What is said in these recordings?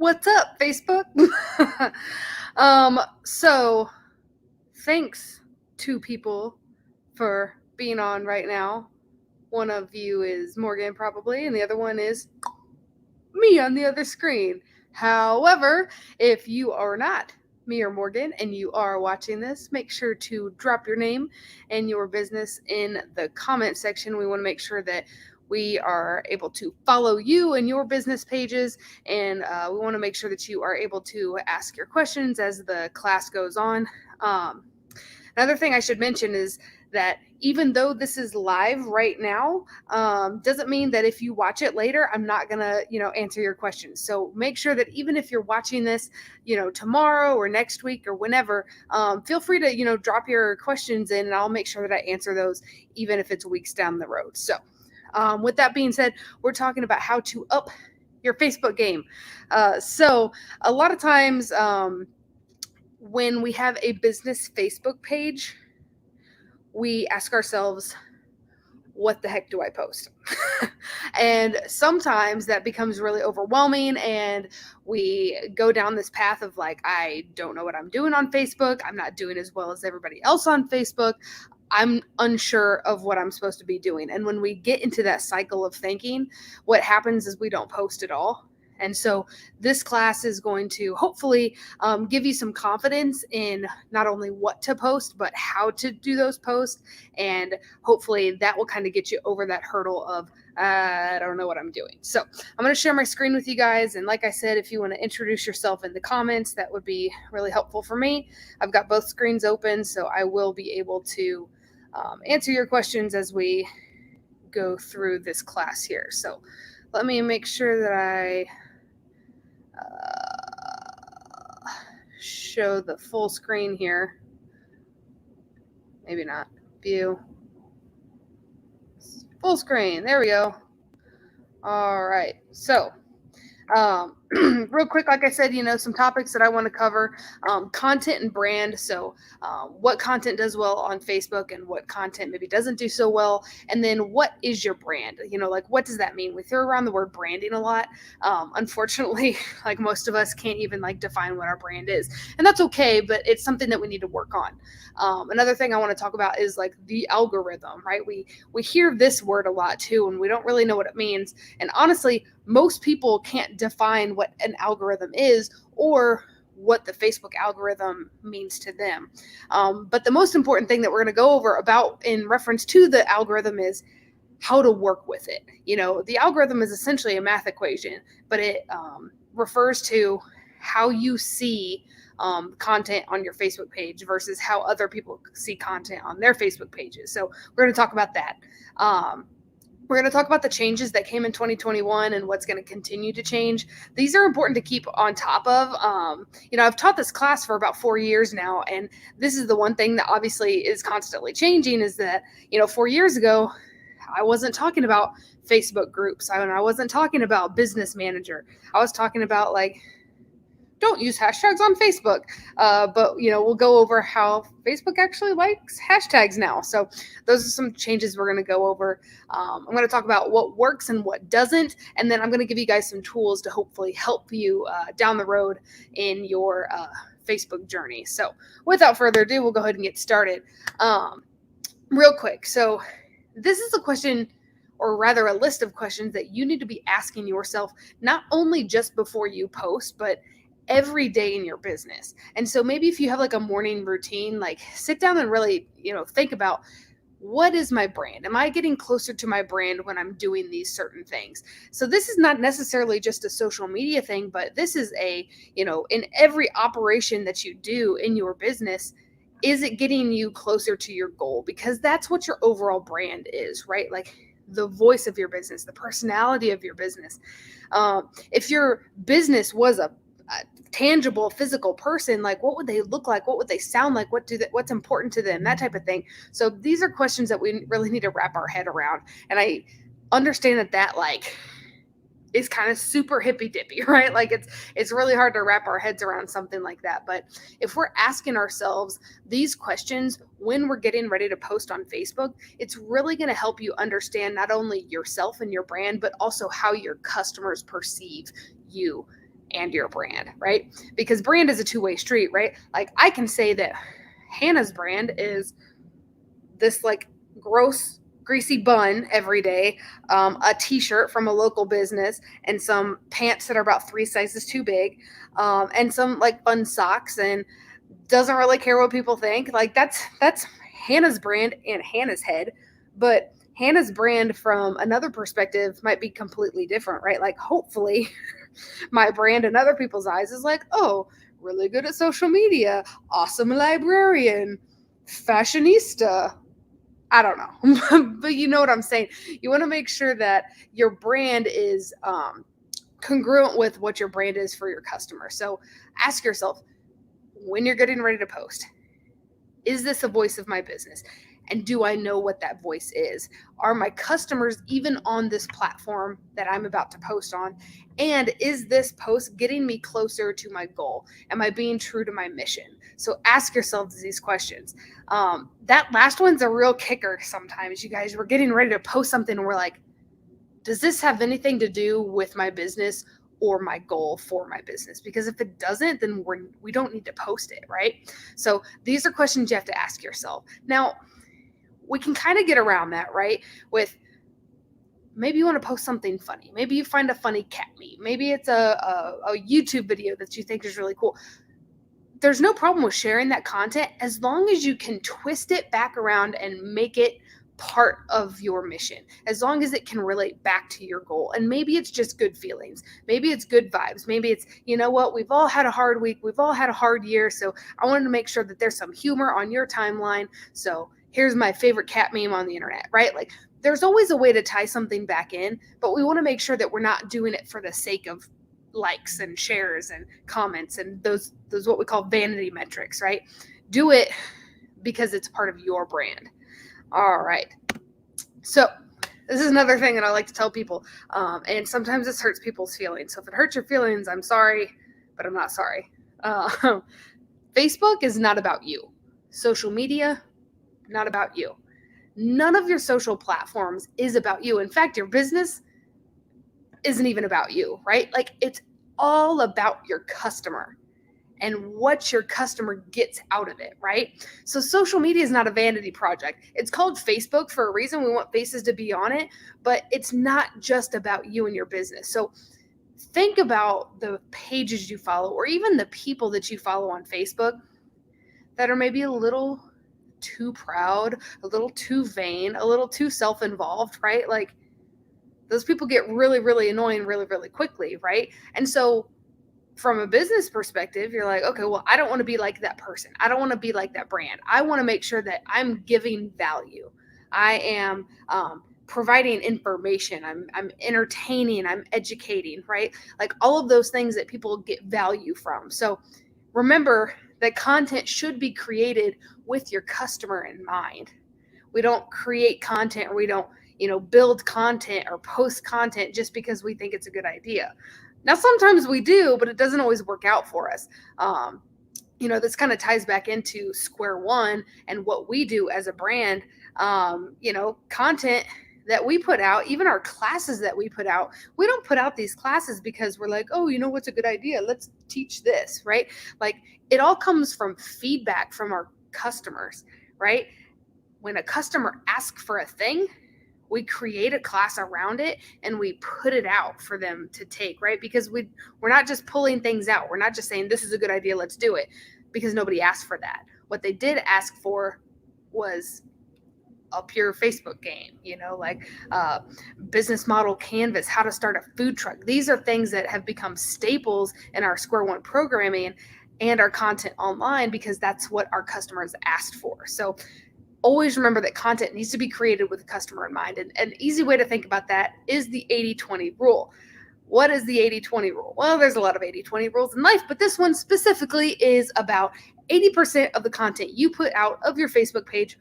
What's up, Facebook? So thanks to people for being on right now. One of you is Morgan, probably, and the other one is me on the other screen. However, if you are not me or Morgan and you are watching this, make sure to drop your name and your business in the comment section. We want to make sure that we are able to follow you and your business pages, and we want to make sure that you are able to ask your questions as the class goes on. Another thing I should mention is that even though this is live right now, doesn't mean that if you watch it later, I'm not gonna, answer your questions. So make sure that even if you're watching this, tomorrow or next week or whenever, feel free to, drop your questions in, and I'll make sure that I answer those, even if it's weeks down the road. So, with that being said, we're talking about how to up your Facebook game. So a lot of times, when we have a business Facebook page, we ask ourselves, what the heck do I post? And sometimes that becomes really overwhelming, and we go down this path of like, I don't know what I'm doing on Facebook. I'm not doing as well as everybody else on Facebook. I'm unsure of what I'm supposed to be doing. And when we get into that cycle of thinking, what happens is we don't post at all. And so this class is going to hopefully give you some confidence in not only what to post, but how to do those posts. And hopefully that will kind of get you over that hurdle of, I don't know what I'm doing. So I'm going to share my screen with you guys. And like I said, if you want to introduce yourself in the comments, that would be really helpful for me. I've got both screens open, so I will be able to answer your questions as we go through this class here. So let me make sure that I show the full screen here. Maybe not. View. Full screen. There we go. All right. So real quick, like I said, some topics that I want to cover, content and brand. So what content does well on Facebook and what content maybe doesn't do so well. And then what is your brand? Like, what does that mean? We throw around the word branding a lot. Unfortunately, like most of us can't even define what our brand is, and that's okay, but it's something that we need to work on. Another thing I want to talk about is the algorithm, right? We hear this word a lot too, and we don't really know what it means. And honestly, most people can't define what an algorithm is or what the Facebook algorithm means to them. But the most important thing that we're going to go over about in reference to the algorithm is how to work with it. The algorithm is essentially a math equation, but it refers to how you see content on your Facebook page versus how other people see content on their Facebook pages. So we're going to talk about that. We're going to talk about the changes that came in 2021 and what's going to continue to change. These are important to keep on top of. I've taught this class for about 4 years now, and this is the one thing that obviously is constantly changing is that, 4 years ago, I wasn't talking about Facebook groups. I wasn't talking about Business Manager. I was talking about don't use hashtags on Facebook. But we'll go over how Facebook actually likes hashtags now. So those are some changes we're going to go over. I'm going to talk about what works and what doesn't. And then I'm going to give you guys some tools to hopefully help you down the road in your Facebook journey. So without further ado, we'll go ahead and get started. Real quick. So this is a question, or rather a list of questions that you need to be asking yourself, not only just before you post, but every day in your business. And so maybe if you have a morning routine, sit down and really, think about, what is my brand? Am I getting closer to my brand when I'm doing these certain things? So this is not necessarily just a social media thing, but this is in every operation that you do in your business, is it getting you closer to your goal? Because that's what your overall brand is, right? The voice of your business, the personality of your business. If your business was a tangible physical person, what would they look like? What would they sound like? What's important to them? That type of thing. So these are questions that we really need to wrap our head around. And I understand that is kind of super hippy dippy, right? It's really hard to wrap our heads around something like that. But if we're asking ourselves these questions when we're getting ready to post on Facebook, it's really going to help you understand not only yourself and your brand, but also how your customers perceive you and your brand, right? Because brand is a two-way street, right? Like I can say that Hannah's brand is this like gross greasy bun every day, a t-shirt from a local business, and some pants that are about 3 sizes too big, and some like fun socks, and doesn't really care what people think. Like that's Hannah's brand in Hannah's head. But Hannah's brand from another perspective might be completely different, right? Like hopefully my brand in other people's eyes is like, oh, really good at social media, awesome librarian, fashionista. I don't know, but you know what I'm saying. You want to make sure that your brand is congruent with what your brand is for your customer. So ask yourself when you're getting ready to post, is this a voice of my business? And do I know what that voice is? Are my customers even on this platform that I'm about to post on? And is this post getting me closer to my goal? Am I being true to my mission? So ask yourselves these questions. That last one's a real kicker sometimes, you guys. We're getting ready to post something and we're like, does this have anything to do with my business or my goal for my business? Because if it doesn't, then we don't need to post it, right? So these are questions you have to ask yourself. Now, we can kind of get around that, right? With maybe you want to post something funny. Maybe you find a funny cat meme. Maybe it's a YouTube video that you think is really cool. There's no problem with sharing that content as long as you can twist it back around and make it part of your mission, as long as it can relate back to your goal. And maybe it's just good feelings. Maybe it's good vibes. Maybe it's, you know what, we've all had a hard week. We've all had a hard year. So I wanted to make sure that there's some humor on your timeline. So here's my favorite cat meme on the internet, right? Like there's always a way to tie something back in, but we want to make sure that we're not doing it for the sake of likes and shares and comments and those what we call vanity metrics, right? Do it because it's part of your brand. All right. So this is another thing that I like to tell people, and sometimes this hurts people's feelings. So if it hurts your feelings, I'm sorry, but I'm not sorry. Facebook is not about you. Social media, not about you. None of your social platforms is about you. In fact, your business isn't even about you, right? Like it's all about your customer and what your customer gets out of it, right? So social media is not a vanity project. It's called Facebook for a reason. We want faces to be on it, but it's not just about you and your business. So think about the pages you follow or even the people that you follow on Facebook that are maybe a little too proud, a little too vain, a little too self-involved, right? Like those people get really, really annoying really, really quickly, right? And so from a business perspective, you're like, okay, well, I don't want to be like that person. I don't want to be like that brand. I want to make sure that I'm giving value. I am providing information. I'm entertaining. I'm educating, right? Like all of those things that people get value from. So remember that content should be created with your customer in mind. We don't create content or we don't, build content or post content just because we think it's a good idea. Now, sometimes we do, but it doesn't always work out for us. This kind of ties back into square one and what we do as a brand. Content that we put out, even our classes that we put out, we don't put out these classes because we're like, oh, what's a good idea? Let's teach this, right? Like it all comes from feedback from our customers, right? When a customer asks for a thing, we create a class around it and we put it out for them to take, right? Because we're not just pulling things out. We're not just saying this is a good idea, let's do it, because nobody asked for that. What they did ask for was a pure Facebook game, business model canvas, how to start a food truck. These are things that have become staples in our Square One programming and our content online because that's what our customers asked for. So always remember that content needs to be created with the customer in mind. And an easy way to think about that is the 80-20 rule. What is the 80-20 rule? Well, there's a lot of 80-20 rules in life, but this one specifically is about 80% of the content you put out of your Facebook page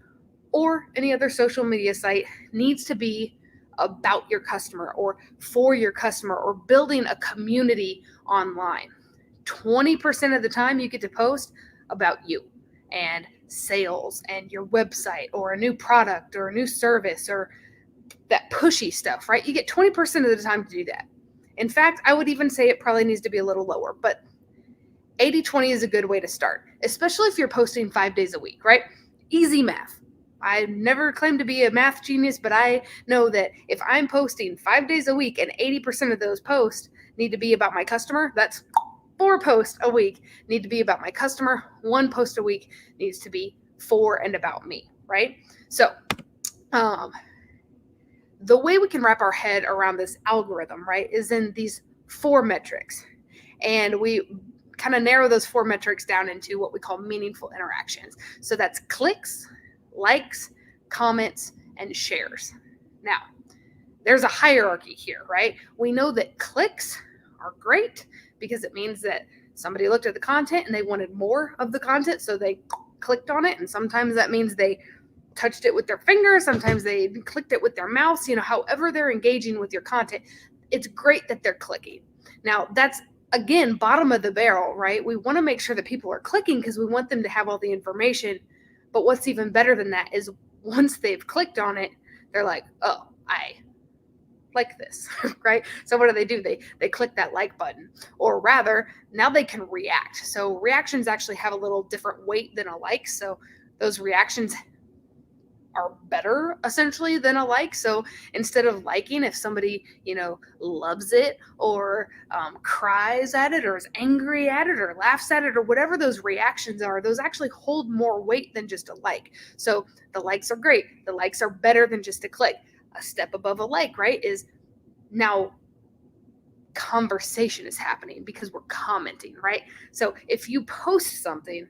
or any other social media site needs to be about your customer or for your customer or building a community online. 20% of the time you get to post about you and sales and your website or a new product or a new service or that pushy stuff, right? You get 20% of the time to do that. In fact, I would even say it probably needs to be a little lower, but 80-20 is a good way to start, especially if you're posting 5 days a week, right? Easy math. I never claimed to be a math genius, but I know that if I'm posting 5 days a week and 80% of those posts need to be about my customer, that's 4 posts a week need to be about my customer. 1 post a week needs to be for and about me, right? So, the way we can wrap our head around this algorithm, right, is in these 4 metrics. And we kind of narrow those 4 metrics down into what we call meaningful interactions. So that's clicks, likes, comments, and shares. Now, there's a hierarchy here, right? We know that clicks are great because it means that somebody looked at the content and they wanted more of the content, so they clicked on it. And sometimes that means they touched it with their finger. Sometimes they clicked it with their mouse. However they're engaging with your content, it's great that they're clicking. Now, that's, again, bottom of the barrel, right? We want to make sure that people are clicking because we want them to have all the information. But what's even better than that is once they've clicked on it, they're like, oh, I like this, right? So what do? They click that like button, or rather, now they can react. So reactions actually have a little different weight than a like. So those reactions are better essentially than a like. So instead of liking, if somebody, loves it or cries at it or is angry at it or laughs at it or whatever those reactions are, those actually hold more weight than just a like. So the likes are great. The likes are better than just a click. A step above a like, right, is now conversation is happening because we're commenting, right? So if you post something,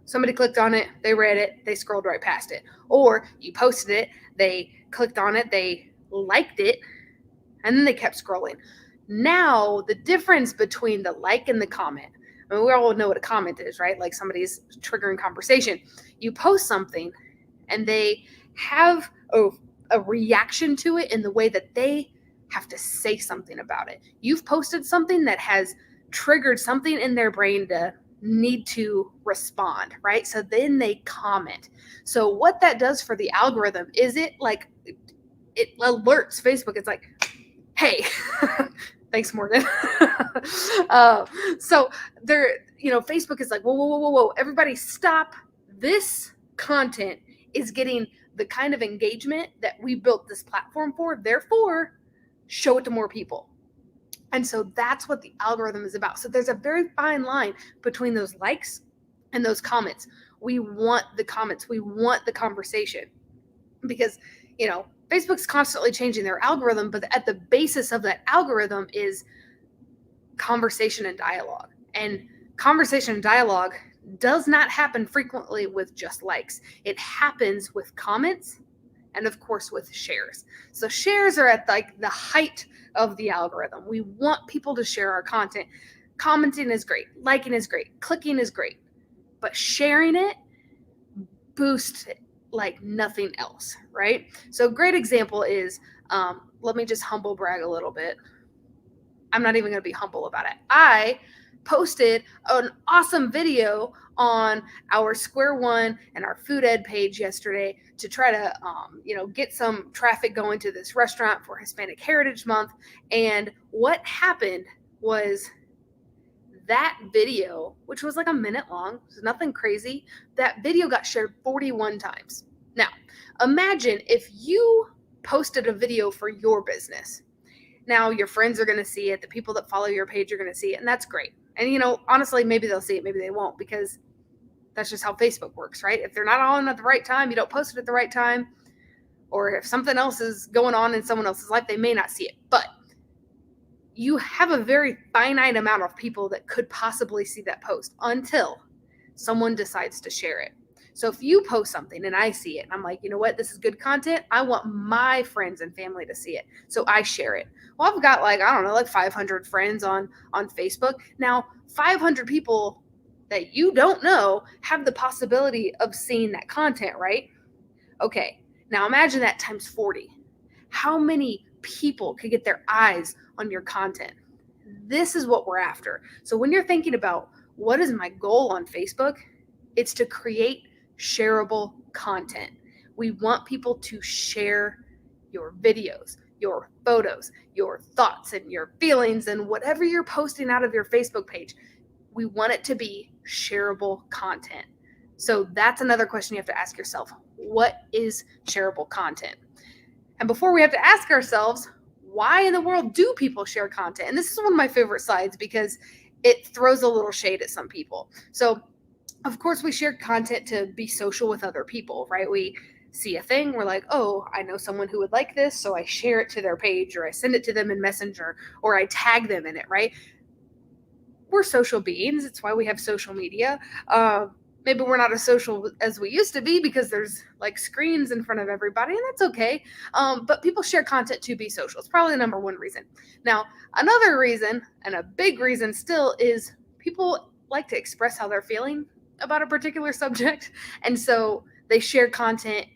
somebody clicked on it, they read it, they scrolled right past it. Or you posted it, they clicked on it, they liked it, and then they kept scrolling. Now, the difference between the like and the comment, I mean, we all know what a comment is, right? Like somebody's triggering conversation. You post something, and they have a reaction to it in the way that they have to say something about it. You've posted something that has triggered something in their brain to need to respond, right? So then they comment. So what that does for the algorithm is it alerts Facebook. It's like, hey, thanks, Morgan. So Facebook is like, whoa, everybody stop. This content is getting the kind of engagement that we built this platform for. Therefore, show it to more people. And so that's what the algorithm is about. So there's a very fine line between those likes and those comments. We want the comments. We want the conversation because, Facebook's constantly changing their algorithm, but at the basis of that algorithm is conversation and dialogue. And conversation and dialogue does not happen frequently with just likes. It happens with comments and, of course, with shares. So shares are at the height of the algorithm. We want people to share our content. Commenting is great. Liking is great. Clicking is great. But sharing it boosts it like nothing else, right? So a great example is, let me just humble brag a little bit. I'm not even going to be humble about it. I posted an awesome video on our Square One and our Food Ed page yesterday to try to, get some traffic going to this restaurant for Hispanic Heritage Month. And what happened was that video, which was like a minute long, so nothing crazy, that video got shared 41 times. Now, imagine if you posted a video for your business. Now, your friends are going to see it. The people that follow your page are going to see it, and that's great. And, honestly, maybe they'll see it, maybe they won't, because that's just how Facebook works, right? If they're not on at the right time, you don't post it at the right time, or if something else is going on in someone else's life, they may not see it. But you have a very finite amount of people that could possibly see that post until someone decides to share it. So if you post something and I see it and I'm like, you know what, this is good content, I want my friends and family to see it. So I share it. Well, I've got like 500 friends on Facebook. Now, 500 people that you don't know have the possibility of seeing that content, right? Okay, now imagine that times 40. How many people could get their eyes on your content? This is what we're after. So when you're thinking about what is my goal on Facebook, it's to create shareable content. We want people to share your videos, your photos, your thoughts, and your feelings, and whatever you're posting out of your Facebook page. We want it to be shareable content. So that's another question you have to ask yourself. What is shareable content? And before we have to ask ourselves, why in the world do people share content? And this is one of my favorite sides because it throws a little shade at some people. So, of course, we share content to be social with other people, right? We see a thing, we're like, oh, I know someone who would like this, so I share it to their page, or I send it to them in Messenger, or I tag them in it, right? We're social beings. It's why we have social media. Maybe we're not as social as we used to be because there's like screens in front of everybody, and that's okay. But people share content to be social. It's probably the number one reason. Now, another reason, and a big reason still, is people like to express how they're feeling about a particular subject. And so they share content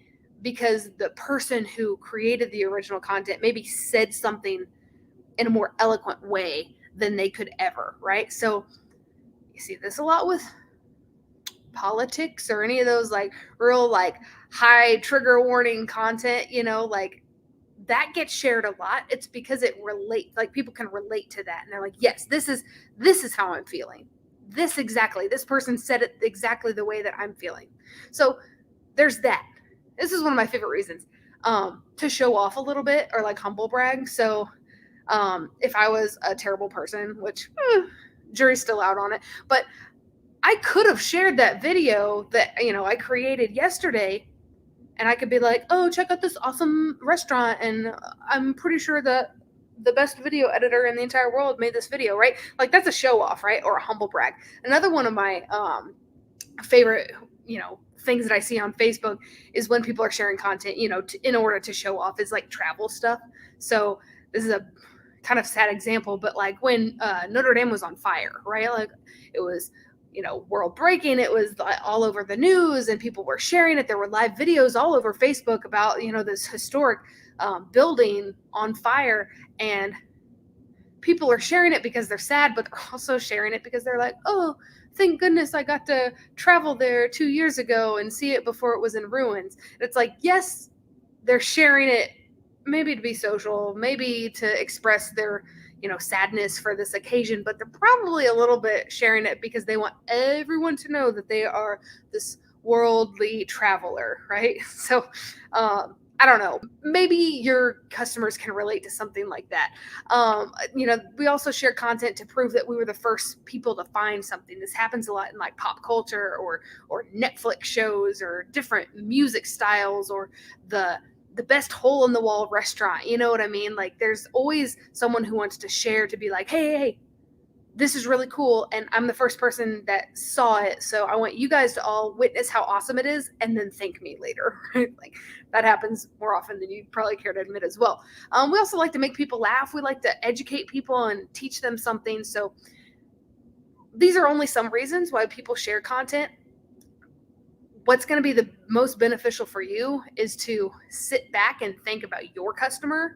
because the person who created the original content maybe said something in a more eloquent way than they could ever, right? So you see this a lot with politics or any of those like real like high trigger warning content, like that gets shared a lot. It's because it relates, like people can relate to that, and they're like, yes, this is how I'm feeling. This person said it exactly the way that I'm feeling. So there's that. This is one of my favorite reasons, to show off a little bit, or like humble brag. So if I was a terrible person, which jury's still out on it, but I could have shared that video that I created yesterday, and I could be like, oh, check out this awesome restaurant, and I'm pretty sure that the best video editor in the entire world made this video, right? Like that's a show off, right? Or a humble brag. Another one of my favorite things that I see on Facebook is when people are sharing content in order to show off, is like travel stuff. So this is a kind of sad example, but like when Notre Dame was on fire, right? Like it was world breaking. It was all over the news, and people were sharing it. There were live videos all over Facebook about this historic building on fire, and people are sharing it because they're sad, but they're also sharing it because they're like, oh, thank goodness I got to travel there 2 years ago and see it before it was in ruins. And it's like, yes, they're sharing it maybe to be social, maybe to express their sadness for this occasion, but they're probably a little bit sharing it because they want everyone to know that they are this worldly traveler, right? So I don't know, maybe your customers can relate to something like that. We also share content to prove that we were the first people to find something. This happens a lot in like pop culture, or Netflix shows, or different music styles, or the best hole in the wall restaurant. You know what I mean? Like there's always someone who wants to share, to be like, hey, this is really cool, and I'm the first person that saw it, so I want you guys to all witness how awesome it is and then thank me later. Right? Like that happens more often than you probably care to admit as well. We also like to make people laugh. We like to educate people and teach them something. So these are only some reasons why people share content. What's going to be the most beneficial for you is to sit back and think about your customer.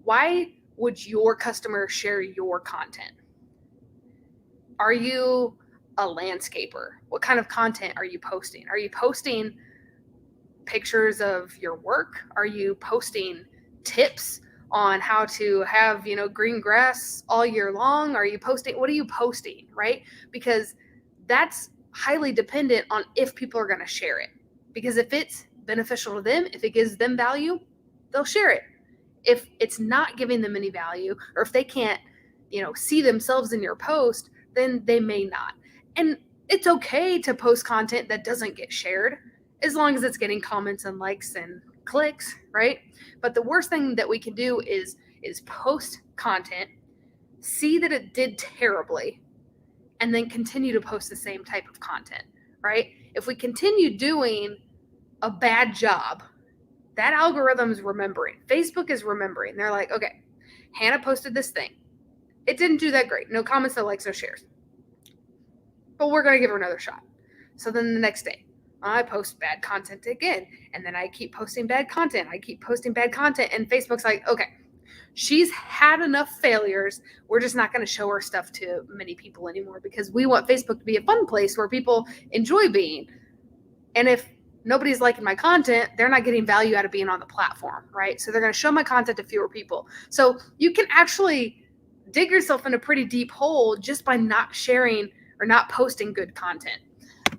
Why would your customer share your content? Are you a landscaper? What kind of content are you posting? Are you posting pictures of your work? Are you posting tips on how to have, green grass all year long? What are you posting, right? Because that's highly dependent on if people are going to share it. Because if it's beneficial to them, if it gives them value, they'll share it. If it's not giving them any value, or if they can't, see themselves in your post, then they may not. And it's okay to post content that doesn't get shared, as long as it's getting comments and likes and clicks, right? But the worst thing that we can do is post content, see that it did terribly, and then continue to post the same type of content, right? If we continue doing a bad job, that algorithm's remembering. Facebook is remembering. They're like, okay, Hannah posted this thing. It didn't do that great. No comments, no likes, no shares. But we're going to give her another shot. So then the next day, I post bad content again. And then I keep posting bad content. And Facebook's like, okay, she's had enough failures. We're just not going to show her stuff to many people anymore, because we want Facebook to be a fun place where people enjoy being. And if nobody's liking my content, they're not getting value out of being on the platform, right? So they're going to show my content to fewer people. So you can actually dig yourself in a pretty deep hole just by not sharing or not posting good content.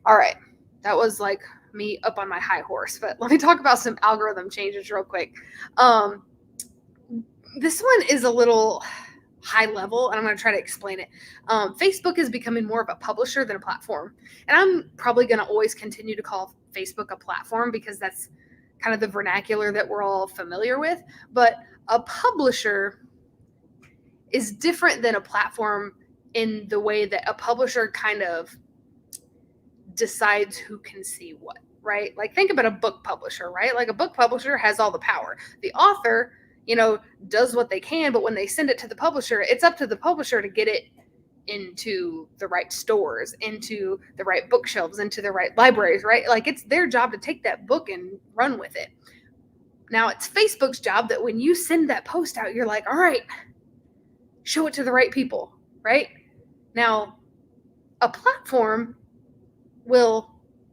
All right, that was like me up on my high horse, but let me talk about some algorithm changes real quick. This one is a little high level, and I'm going to try to explain it. Facebook is becoming more of a publisher than a platform. And I'm probably going to always continue to call Facebook a platform because that's kind of the vernacular that we're all familiar with. But a publisher is different than a platform in the way that a publisher kind of decides who can see what, right? Like think about a book publisher, right? Like a book publisher has all the power. The author, does what they can, but when they send it to the publisher, it's up to the publisher to get it into the right stores, into the right bookshelves, into the right libraries, right? Like it's their job to take that book and run with it. Now it's Facebook's job that when you send that post out, you're like, all right, show it to the right people, right? Now, a platform will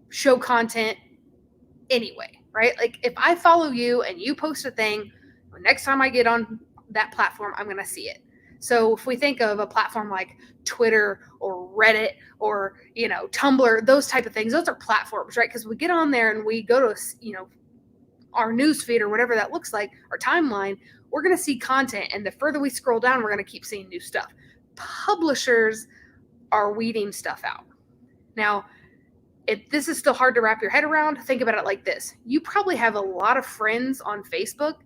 show content anyway, right? Like if I follow you and you post a thing, next time I get on that platform, I'm going to see it. So if we think of a platform like Twitter or Reddit or, Tumblr, those type of things, those are platforms, right? Because we get on there and we go to, our news feed or whatever that looks like, our timeline, we're going to see content. And the further we scroll down, we're going to keep seeing new stuff. Publishers are weeding stuff out. Now, if this is still hard to wrap your head around, think about it like this. You probably have a lot of friends on Facebook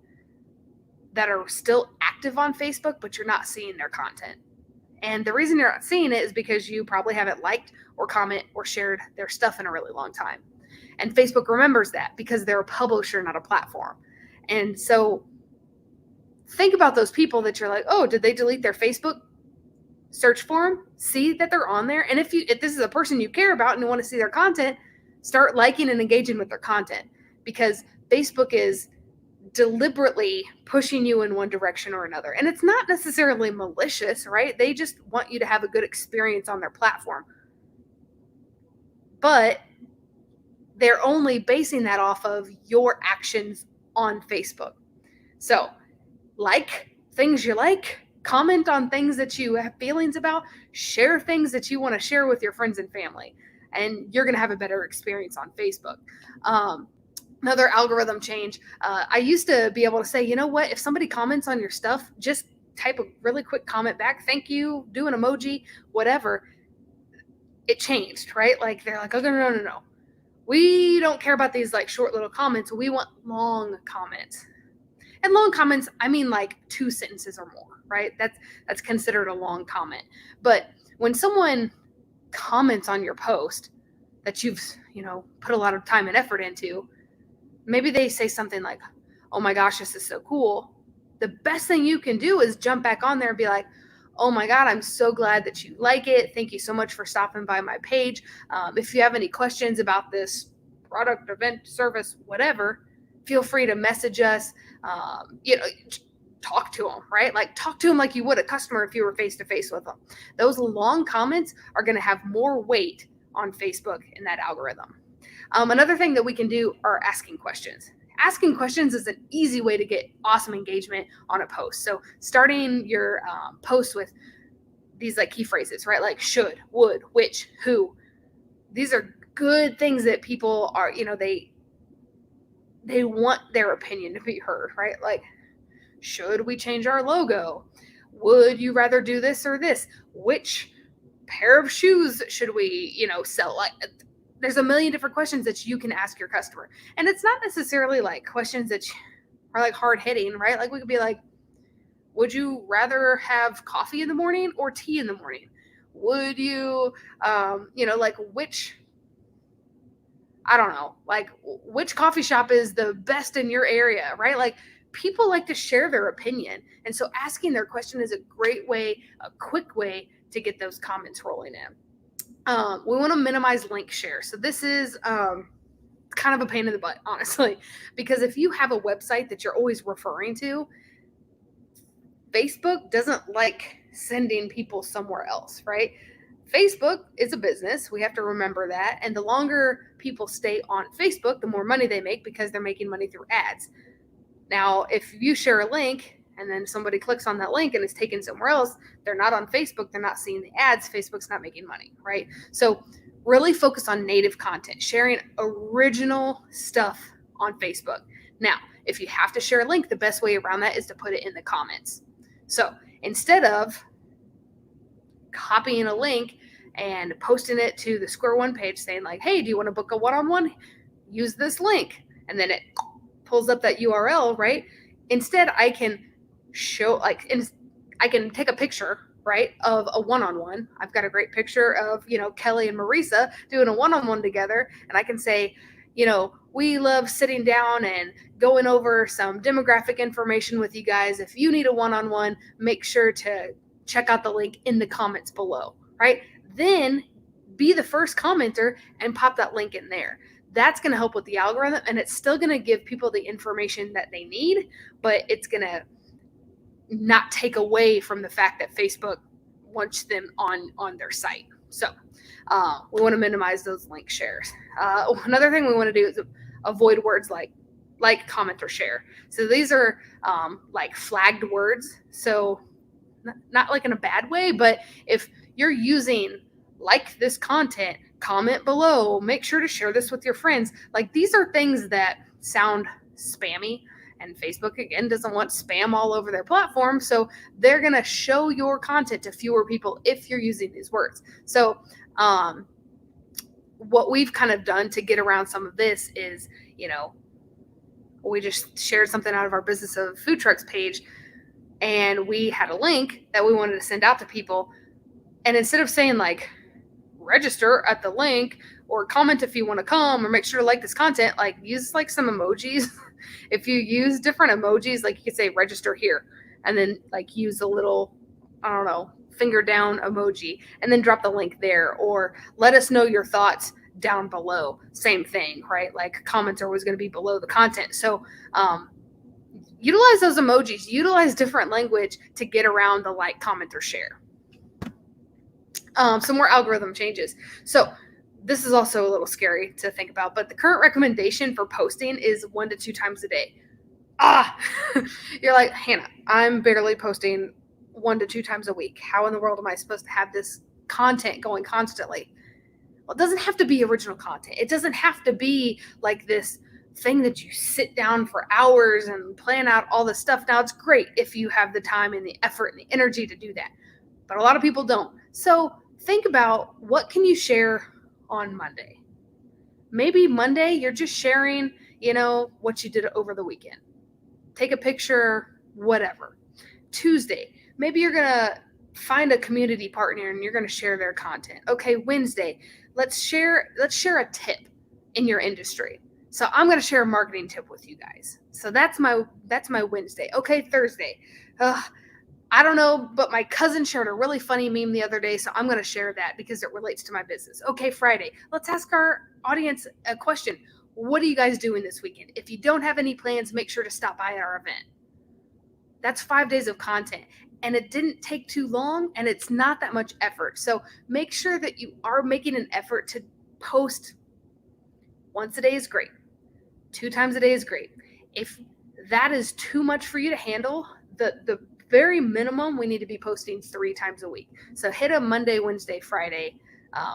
that are still active on Facebook, but you're not seeing their content. And the reason you're not seeing it is because you probably haven't liked or comment or shared their stuff in a really long time. And Facebook remembers that because they're a publisher, not a platform. And so think about those people that you're like, oh, did they delete their Facebook? Search for them, see that they're on there. And if this is a person you care about and you want to see their content, start liking and engaging with their content, because Facebook is deliberately pushing you in one direction or another. And it's not necessarily malicious, right? They just want you to have a good experience on their platform. But they're only basing that off of your actions on Facebook. So, like things you like, comment on things that you have feelings about, share things that you want to share with your friends and family, and you're going to have a better experience on Facebook. Another algorithm change. I used to be able to say, you know what, if somebody comments on your stuff, just type a really quick comment back. Thank you, do an emoji, whatever. It changed, right? Like they're like, okay, no. We don't care about these like short little comments. We want long comments. And long comments, I mean like 2 sentences or more, right? That's considered a long comment. But when someone comments on your post that you've, put a lot of time and effort into, maybe they say something like, oh my gosh, this is so cool. The best thing you can do is jump back on there and be like, oh my God, I'm so glad that you like it. Thank you so much for stopping by my page. If you have any questions about this product, event, service, whatever, feel free to message us. Talk to them, right? Like talk to them like you would a customer if you were face to face with them. Those long comments are going to have more weight on Facebook in that algorithm. Another thing that we can do are asking questions. Asking questions is an easy way to get awesome engagement on a post. So starting your post with these like key phrases, right? Like should, would, which, who. These are good things that people are, they want their opinion to be heard, right? Like, should we change our logo? Would you rather do this or this? Which pair of shoes should we, sell? Like, there's a million different questions that you can ask your customer. And it's not necessarily like questions that are like hard hitting, right? Like we could be like, would you rather have coffee in the morning or tea in the morning? Would you, like which, I don't know, like which coffee shop is the best in your area, right? Like people like to share their opinion. And so asking their question is a great way, a quick way to get those comments rolling in. We want to minimize link share. So this is kind of a pain in the butt, honestly, because if you have a website that you're always referring to, Facebook doesn't like sending people somewhere else, right? Facebook is a business. We have to remember that. And the longer people stay on Facebook, the more money they make because they're making money through ads. Now, if you share a link and then somebody clicks on that link and is taken somewhere else, they're not on Facebook, they're not seeing the ads, Facebook's not making money, right? So really focus on native content, sharing original stuff on Facebook. Now, if you have to share a link, the best way around that is to put it in the comments. So instead of copying a link and posting it to the Square One page saying like, hey, do you want to book a one-on-one? Use this link. And then it pulls up that URL, right? Instead, I can show, I can take a picture, right, of a one-on-one. I've got a great picture of, Kelly and Marisa doing a one-on-one together. And I can say, we love sitting down and going over some demographic information with you guys. If you need a one-on-one, make sure to check out the link in the comments below, right? Then be the first commenter and pop that link in there. That's going to help with the algorithm, and it's still going to give people the information that they need, but it's going to not take away from the fact that Facebook wants them on their site. So we want to minimize those link shares. Another thing we want to do is avoid words like, comment, or share. So these are like flagged words. So not like in a bad way, but if you're using like this content, comment below, make sure to share this with your friends. Like, these are things that sound spammy, and Facebook, again, doesn't want spam all over their platform. So they're going to show your content to fewer people if you're using these words. So what we've kind of done to get around some of this is, we just shared something out of our Business of Food Trucks page, and we had a link that we wanted to send out to people. And instead of saying like, register at the link or comment if you want to come, or make sure to like this content, like use like some emojis. If you use different emojis, like you could say register here, and then like use a little, finger down emoji, and then drop the link there, or let us know your thoughts down below. Same thing, right? Like, comments are always going to be below the content. So utilize those emojis, utilize different language to get around the like, comment, or share. Some more algorithm changes. So this is also a little scary to think about, but the current recommendation for posting is 1 to 2 times a day. You're like, Hannah, I'm barely posting 1 to 2 times a week. How in the world am I supposed to have this content going constantly? Well, it doesn't have to be original content. It doesn't have to be like this thing that you sit down for hours and plan out all this stuff. Now, it's great if you have the time and the effort and the energy to do that, but a lot of people don't. So think about, what can you share on Monday? Maybe Monday you're just sharing, what you did over the weekend. Take a picture, whatever. Tuesday, maybe you're going to find a community partner and you're going to share their content. Okay, Wednesday, let's share a tip in your industry. So I'm going to share a marketing tip with you guys. So that's my Wednesday. Okay, Thursday. I don't know, but my cousin shared a really funny meme the other day, so I'm going to share that because it relates to my business. Okay, Friday, let's ask our audience a question. What are you guys doing this weekend? If you don't have any plans, make sure to stop by at our event. That's 5 days of content, and it didn't take too long, and it's not that much effort. So make sure that you are making an effort to post. Once a day is great. 2 times a day is great. If that is too much for you to handle, the very minimum, we need to be posting 3 times a week. So hit a Monday, Wednesday, Friday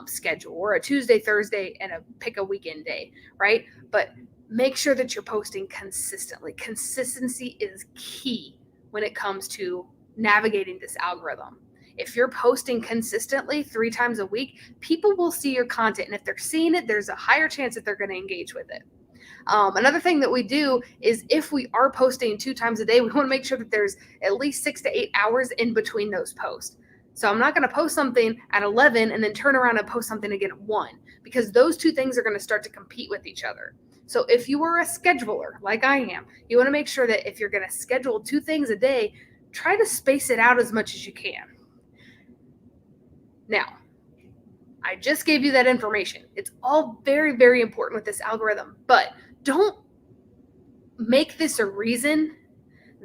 schedule, or a Tuesday, Thursday, and pick a weekend day, right? But make sure that you're posting consistently. Consistency is key when it comes to navigating this algorithm. If you're posting consistently 3 times a week, people will see your content. And if they're seeing it, there's a higher chance that they're going to engage with it. Another thing that we do is, if we are posting 2 times a day, we want to make sure that there's at least 6 to 8 hours in between those posts. So I'm not going to post something at 11 and then turn around and post something again at 1, because those 2 things are going to start to compete with each other. So if you are a scheduler like I am, you want to make sure that if you're going to schedule 2 things a day, try to space it out as much as you can. Now, I just gave you that information. It's all very, very important with this algorithm, but don't make this a reason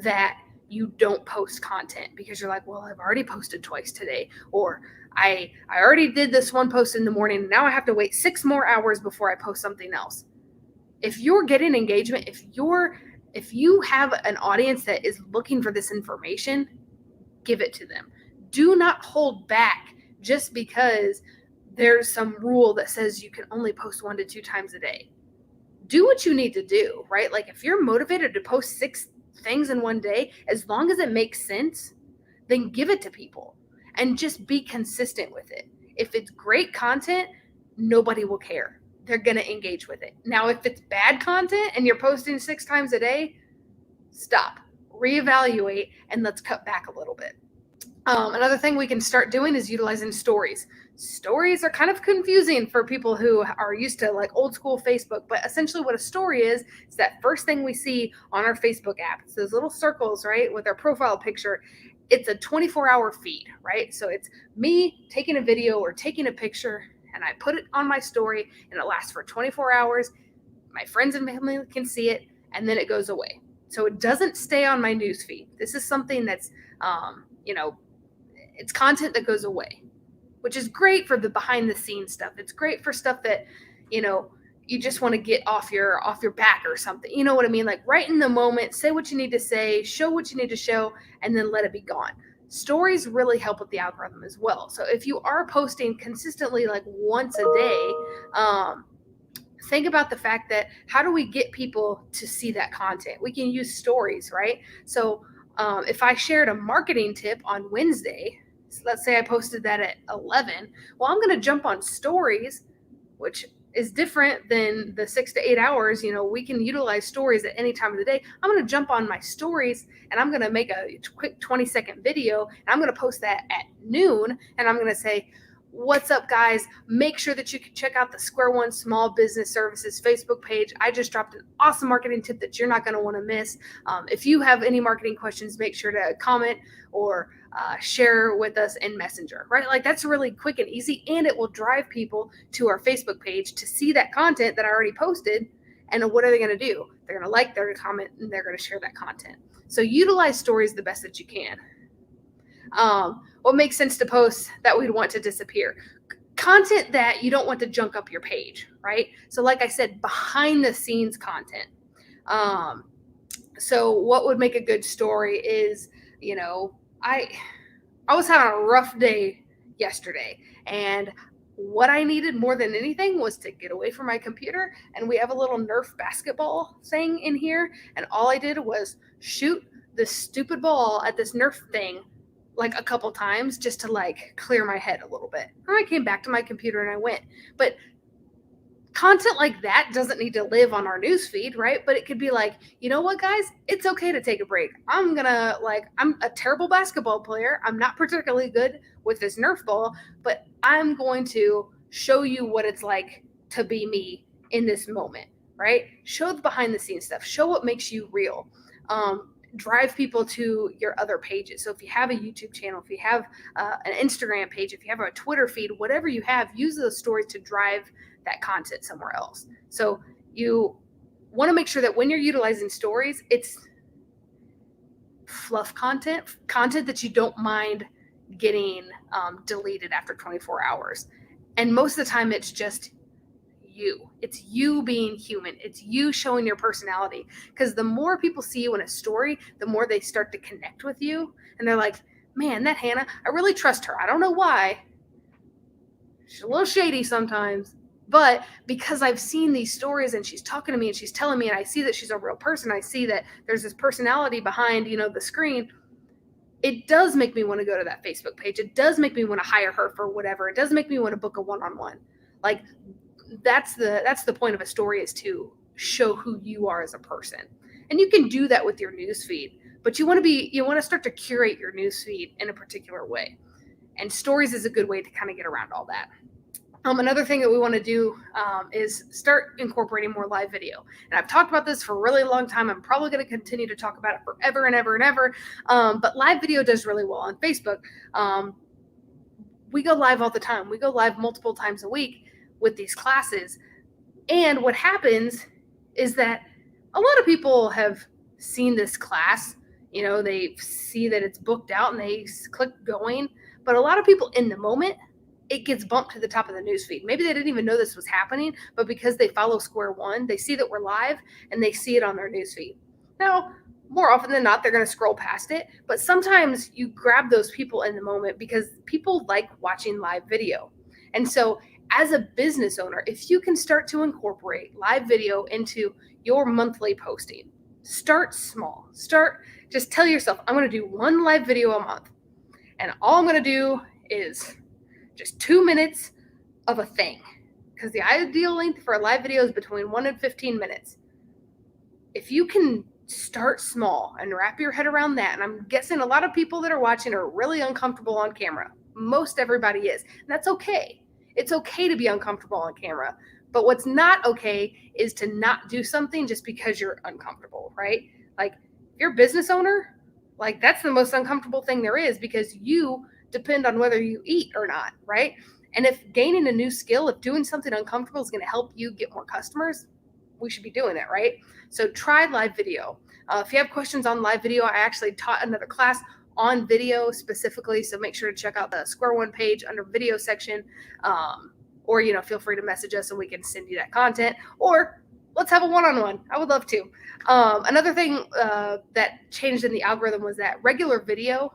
that you don't post content because you're like, well, I've already posted twice today, or I already did this one post in the morning. Now I have to wait 6 more hours before I post something else. If you're getting engagement, if you have an audience that is looking for this information, give it to them. Do not hold back just because there's some rule that says you can only post 1 to 2 times a day. Do what you need to do, right? Like if you're motivated to post 6 things in one day, as long as it makes sense, then give it to people and just be consistent with it. If it's great content, nobody will care. They're going to engage with it. Now, if it's bad content and you're posting 6 times a day, stop, reevaluate, and let's cut back a little bit. Another thing we can start doing is utilizing stories. Stories are kind of confusing for people who are used to like old school Facebook, but essentially what a story is that first thing we see on our Facebook app. It's those little circles, right, with our profile picture. It's a 24-hour feed, right? So it's me taking a video or taking a picture, and I put it on my story, and it lasts for 24 hours. My friends and family can see it, and then it goes away. So it doesn't stay on my news feed. This is something that's, it's content that goes away, which is great for the behind the scenes stuff. It's great for stuff that, you just want to get off your back or something. You know what I mean? Like right in the moment, say what you need to say, show what you need to show, and then let it be gone. Stories really help with the algorithm as well. So if you are posting consistently like once a day, think about the fact that how do we get people to see that content? We can use stories, right? So if I shared a marketing tip on Wednesday, so let's say I posted that at 11, well, I'm going to jump on stories, which is different than the 6 to 8 hours. We can utilize stories at any time of the day. I'm going to jump on my stories and I'm going to make a quick 20-second video, and I'm going to post that at noon, and I'm going to say, what's up, guys? Make sure that you can check out the Square One Small Business Services Facebook page. I just dropped an awesome marketing tip that you're not going to want to miss. If you have any marketing questions, make sure to comment or share with us in Messenger, right? Like that's really quick and easy, and it will drive people to our Facebook page to see that content that I already posted. And what are they going to do? They're going to like, they're going to comment, and they're going to share that content. So utilize stories the best that you can. What makes sense to post that we'd want to disappear? Content that you don't want to junk up your page, right? So like I said, behind the scenes content. So what would make a good story is, I was having a rough day yesterday, and what I needed more than anything was to get away from my computer. And we have a little Nerf basketball thing in here, and all I did was shoot this stupid ball at this Nerf thing like a couple times just to like clear my head a little bit. And I came back to my computer and I went. But content like that doesn't need to live on our news feed, right? But it could be like, you know what, guys? It's okay to take a break. I'm a terrible basketball player. I'm not particularly good with this Nerf ball, but I'm going to show you what it's like to be me in this moment, right? Show the behind the scenes stuff. Show what makes you real. Drive people to your other pages. So if you have a YouTube channel, if you have an Instagram page, if you have a Twitter feed, whatever you have, use those stories to drive that content somewhere else. So you want to make sure that when you're utilizing stories, it's fluff content that you don't mind getting deleted after 24 hours. And most of the time it's just you. It's you being human. It's you showing your personality. Because the more people see you in a story, the more they start to connect with you. And they're like, man, that Hannah, I really trust her. I don't know why. She's a little shady sometimes. But because I've seen these stories and she's talking to me and she's telling me, and I see that she's a real person, I see that there's this personality behind, the screen, it does make me want to go to that Facebook page. It does make me want to hire her for whatever. It does make me want to book a one-on-one. Like, that's the point of a story, is to show who you are as a person. And you can do that with your newsfeed, but you want to start to curate your newsfeed in a particular way. And stories is a good way to kind of get around all that. Another thing that we want to do is start incorporating more live video. And I've talked about this for a really long time. I'm probably going to continue to talk about it forever and ever and ever. But live video does really well on Facebook. We go live all the time. We go live multiple times a week with these classes. And what happens is that a lot of people have seen this class, They see that it's booked out and they click going. But a lot of people in the moment, it gets bumped to the top of the newsfeed. Maybe they didn't even know this was happening, but because they follow Square One, they see that we're live and they see it on their newsfeed. Now, more often than not, they're going to scroll past it. But sometimes you grab those people in the moment because people like watching live video. And so as a business owner, if you can start to incorporate live video into your monthly posting, start small. Just tell yourself, I'm going to do one live video a month. And all I'm going to do is just 2 minutes of a thing. Because the ideal length for a live video is between 1 and 15 minutes. If you can start small and wrap your head around that, and I'm guessing a lot of people that are watching are really uncomfortable on camera. Most everybody is. And that's okay. It's okay to be uncomfortable on camera. But what's not okay is to not do something just because you're uncomfortable, right? Like, if you're a business owner, like, that's the most uncomfortable thing there is, because you depend on whether you eat or not, right? And if gaining a new skill, if doing something uncomfortable is going to help you get more customers, we should be doing it, right? So try live video. If you have questions on live video, I actually taught another class on video specifically, so make sure to check out the Square One page under video section, or feel free to message us and we can send you that content, or let's have a one-on-one. I would love to. Another thing that changed in the algorithm was that regular video,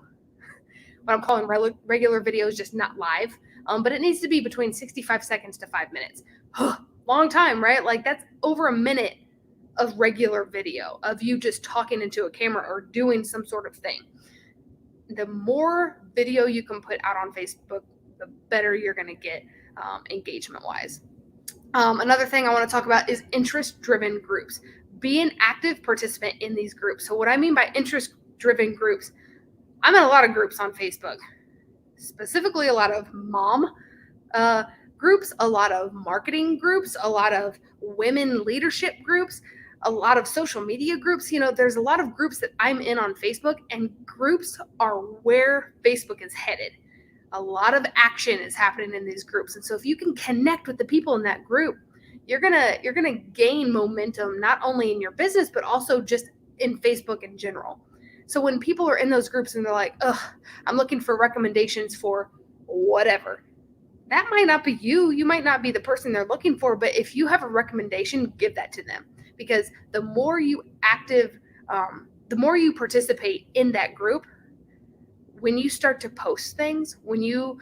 what I'm calling regular video, is just not live, but it needs to be between 65 seconds to 5 minutes. Long time, right? Like, that's over a minute of regular video of you just talking into a camera or doing some sort of thing. The more video you can put out on Facebook, the better you're going to get engagement-wise. Another thing I want to talk about is interest-driven groups. Be an active participant in these groups. So what I mean by interest-driven groups, I'm in a lot of groups on Facebook, specifically a lot of mom groups, a lot of marketing groups, a lot of women leadership groups, a lot of social media groups. There's a lot of groups that I'm in on Facebook, and groups are where Facebook is headed. A lot of action is happening in these groups. And so if you can connect with the people in that group, you're gonna gain momentum, not only in your business, but also just in Facebook in general. So when people are in those groups and they're like, I'm looking for recommendations for whatever, that might not be you. You might not be the person they're looking for, but if you have a recommendation, give that to them. Because the more you participate in that group, when you start to post things, when you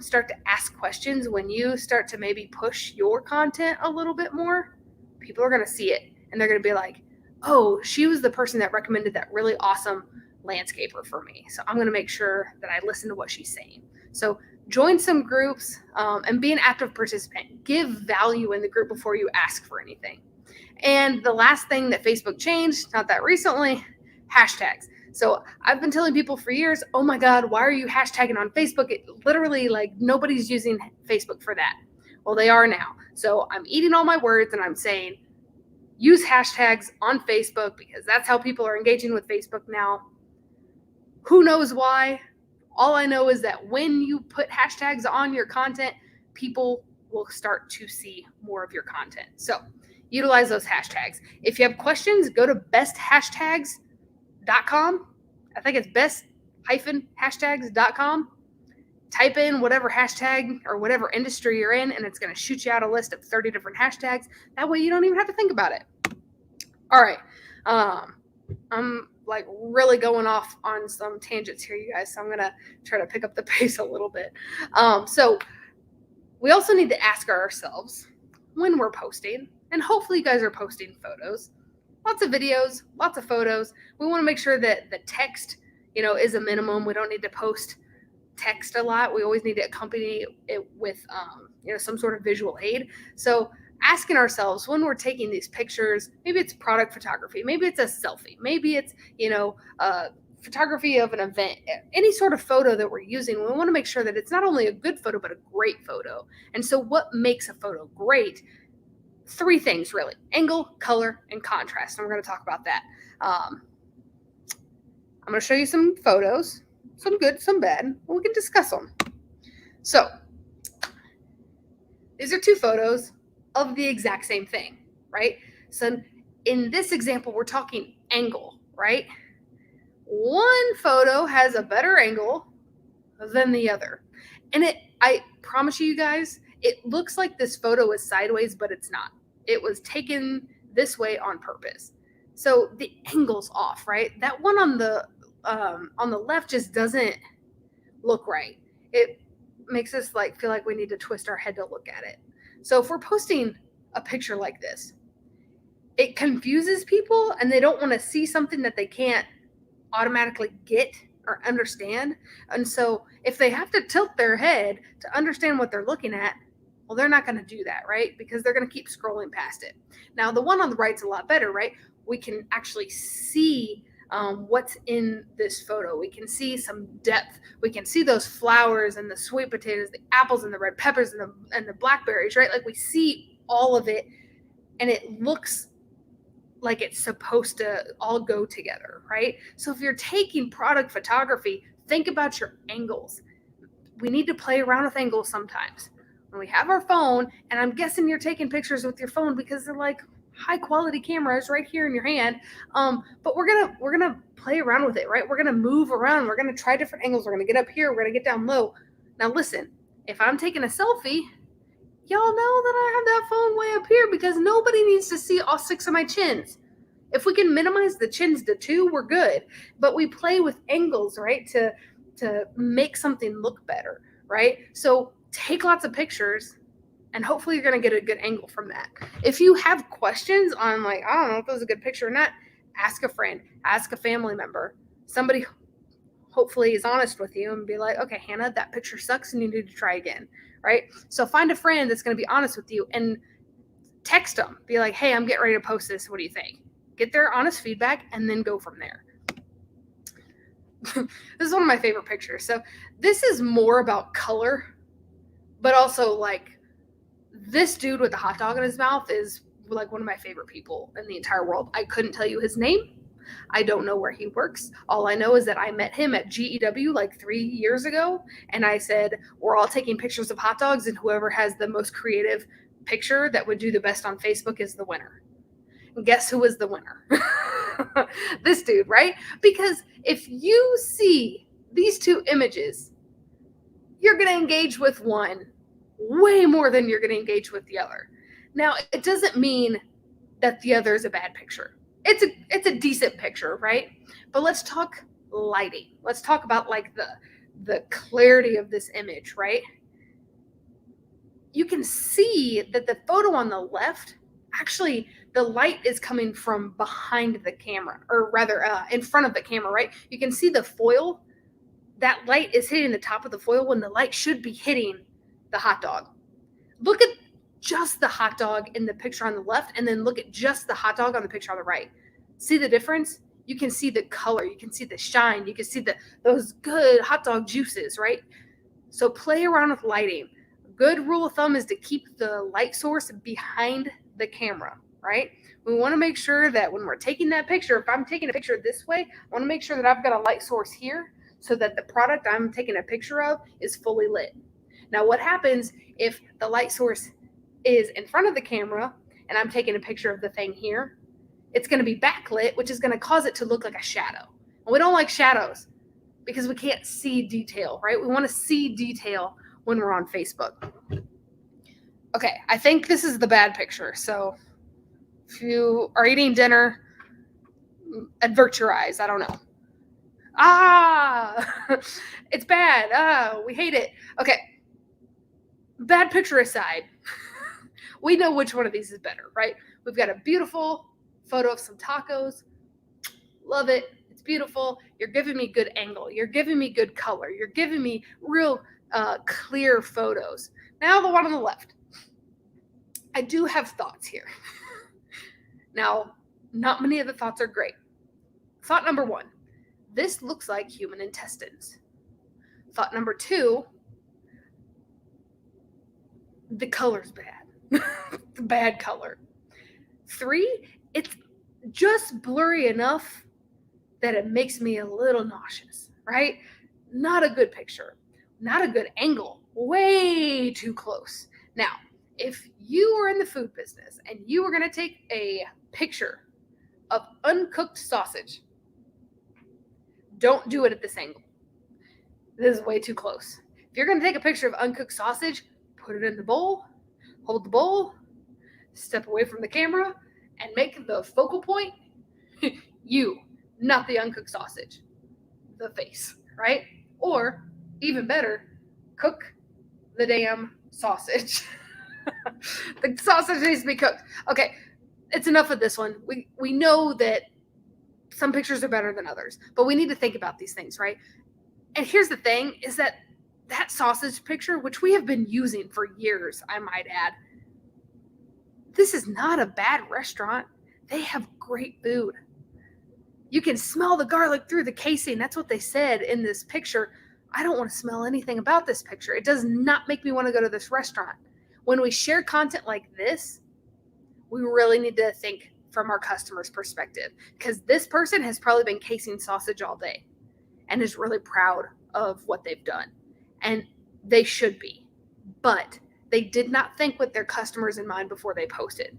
start to ask questions, when you start to maybe push your content a little bit more, people are going to see it. And they're going to be like, oh, she was the person that recommended that really awesome landscaper for me. So I'm going to make sure that I listen to what she's saying. So join some groups and be an active participant. Give value in the group before you ask for anything. And the last thing that Facebook changed, not that recently, hashtags. So I've been telling people for years, oh my God, why are you hashtagging on Facebook? It literally, like, nobody's using Facebook for that. Well, they are now. So I'm eating all my words and I'm saying, use hashtags on Facebook, because that's how people are engaging with Facebook now. Who knows why? All I know is that when you put hashtags on your content, people will start to see more of your content. So utilize those hashtags. If you have questions, go to besthashtags.com. I think it's best-hashtags.com. Type in whatever hashtag or whatever industry you're in, and it's going to shoot you out a list of 30 different hashtags. That way you don't even have to think about it. All right. I'm like really going off on some tangents here, you guys. So I'm going to try to pick up the pace a little bit. So we also need to ask ourselves when we're posting, and hopefully you guys are posting photos, lots of videos, lots of photos. We want to make sure that the text, is a minimum. We don't need to post text a lot. We always need to accompany it with, some sort of visual aid. So asking ourselves when we're taking these pictures, maybe it's product photography, maybe it's a selfie, maybe it's, photography of an event, any sort of photo that we're using, we want to make sure that it's not only a good photo, but a great photo. And so what makes a photo great? 3 things really: angle, color, and contrast. And we're going to talk about that. I'm going to show you some photos, some good, some bad, and we can discuss them. So these are 2 photos of the exact same thing, right? So in this example, we're talking angle, right? one photo has a better angle than the other. And I promise you guys, it looks like this photo is sideways, but it's not. It was taken this way on purpose. So the angle's off, right? That one on the left just doesn't look right. It makes us like feel like we need to twist our head to look at it. So if we're posting a picture like this, it confuses people and they don't want to see something that they can't automatically get or understand. And so if they have to tilt their head to understand what they're looking at, well, they're not going to do that, right? Because they're going to keep scrolling past it. Now, the one on the right's a lot better, right? We can actually see what's in this photo. We can see some depth. We can see those flowers and the sweet potatoes, the apples and the red peppers and the blackberries, right? Like we see all of it, and it looks like it's supposed to all go together, right? So if you're taking product photography, think about your angles. We need to play around with angles sometimes. When we have our phone, and I'm guessing you're taking pictures with your phone because they're like high quality cameras right here in your hand. But we're gonna play around with it, right? We're gonna move around. We're gonna try different angles. We're gonna get up here. We're gonna get down low. Now listen, if I'm taking a selfie, y'all know that I have that phone way up here because nobody needs to see all 6 of my chins. If we can minimize the chins to 2, we're good. But we play with angles, right, to make something look better, right? So take lots of pictures, and hopefully you're going to get a good angle from that. If you have questions on, like, I don't know if it was a good picture or not, ask a friend, ask a family member. Somebody hopefully is honest with you and be like, okay, Hannah, that picture sucks and you need to try again, right? So find a friend that's going to be honest with you and text them. Be like, hey, I'm getting ready to post this. What do you think? Get their honest feedback and then go from there. This is one of my favorite pictures. So this is more about color, but also like this dude with the hot dog in his mouth is like one of my favorite people in the entire world. I couldn't tell you his name. I don't know where he works. All I know is that I met him at GEW like 3 years ago. And I said, we're all taking pictures of hot dogs and whoever has the most creative picture that would do the best on Facebook is the winner. And guess who was the winner? This dude, right? Because if you see these 2 images, you're going to engage with one way more than you're going to engage with the other. Now, it doesn't mean that the other is a bad picture. It's a decent picture, right? But let's talk lighting. Let's talk about like the clarity of this image, right? You can see that the photo on the left, actually the light is coming from behind the camera, or rather in front of the camera, right? You can see the foil. That light is hitting the top of the foil when the light should be hitting the hot dog. Look at just the hot dog in the picture on the left, and then look at just the hot dog on the picture on the right. See the difference? You can see the color, you can see the shine, you can see those good hot dog juices, right? So play around with lighting. Good rule of thumb is to keep the light source behind the camera, right? We want to make sure that when we're taking that picture, if I'm taking a picture this way, I want to make sure that I've got a light source here so that the product I'm taking a picture of is fully lit. Now, what happens if the light source is in front of the camera and I'm taking a picture of the thing here? It's going to be backlit, which is going to cause it to look like a shadow. And we don't like shadows because we can't see detail, right? We want to see detail when we're on Facebook. Okay, I think this is the bad picture. So if you are eating dinner, avert your eyes. I don't know. It's bad. We hate it. Okay, bad picture aside, we know which one of these is better, right? We've got a beautiful photo of some tacos. Love it. It's beautiful. You're giving me good angle. You're giving me good color. You're giving me real clear photos. Now the one on the left. I do have thoughts here. Now, not many of the thoughts are great. Thought number 1, this looks like human intestines. Thought number 2, the color's bad. The bad color. 3, it's just blurry enough that it makes me a little nauseous, right? Not a good picture. Not a good angle. Way too close. Now, if you were in the food business and you were going to take a picture of uncooked sausage, Don't do it at this angle. This is way too close. If you're going to take a picture of uncooked sausage, put it in the bowl, hold the bowl, step away from the camera, and make the focal point you, not the uncooked sausage, the face, right? Or even better, cook the damn sausage. The sausage needs to be cooked. Okay, it's enough of this one. We know that some pictures are better than others, but we need to think about these things, right? And here's the thing, is that sausage picture, which we have been using for years, I might add, this is not a bad restaurant. They have great food. You can smell the garlic through the casing. That's what they said in this picture. I don't want to smell anything about this picture. It does not make me want to go to this restaurant. When we share content like this, we really need to think from our customer's perspective, because this person has probably been casing sausage all day and is really proud of what they've done. And they should be. But they did not think with their customers in mind before they posted.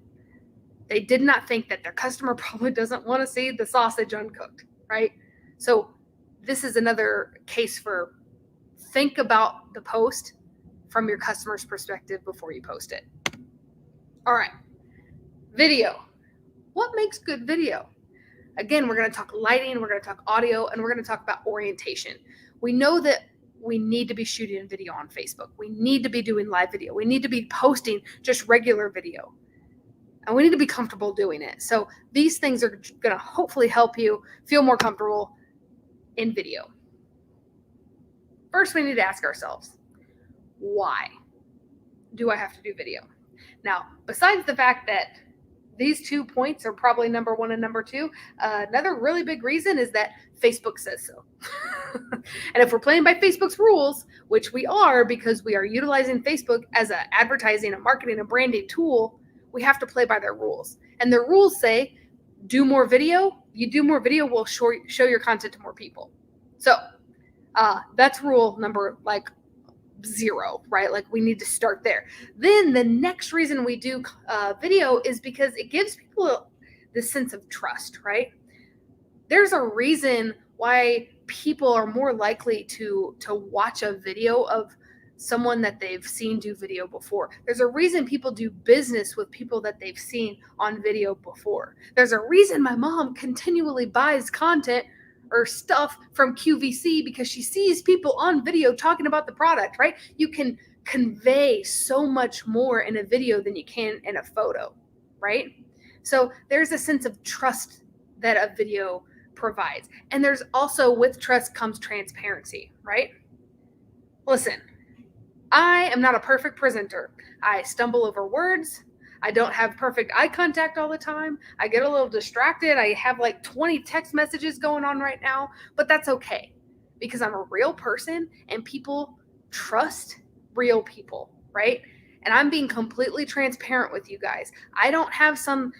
They did not think that their customer probably doesn't want to see the sausage uncooked, right? So this is another case for think about the post from your customer's perspective before you post it. All right, video. What makes good video? Again, we're going to talk lighting, we're going to talk audio, and we're going to talk about orientation. We know that we need to be shooting video on Facebook. We need to be doing live video. We need to be posting just regular video. And we need to be comfortable doing it. So these things are going to hopefully help you feel more comfortable in video. First, we need to ask ourselves, why do I have to do video? Now, besides the fact that these 2 points are probably number 1 and number 2, another really big reason is that Facebook says so. And if we're playing by Facebook's rules, which we are because we are utilizing Facebook as an advertising, a marketing, a branding tool, we have to play by their rules. And their rules say, do more video. You do more video, we'll show your content to more people. So that's rule number 0, right? Like we need to start there. Then the next reason we do video is because it gives people this sense of trust, right? There's a reason why people are more likely to watch a video of someone that they've seen do video before. There's a reason people do business with people that they've seen on video before. There's a reason my mom continually buys content or stuff from QVC, because she sees people on video talking about the product, right? You can convey so much more in a video than you can in a photo, right? So there's a sense of trust that a video provides. And there's also, with trust comes transparency, right? Listen, I am not a perfect presenter. I stumble over words. I don't have perfect eye contact all the time. I get a little distracted. I have 20 text messages going on right now, but that's okay because I'm a real person and people trust real people, right? And I'm being completely transparent with you guys. I don't have some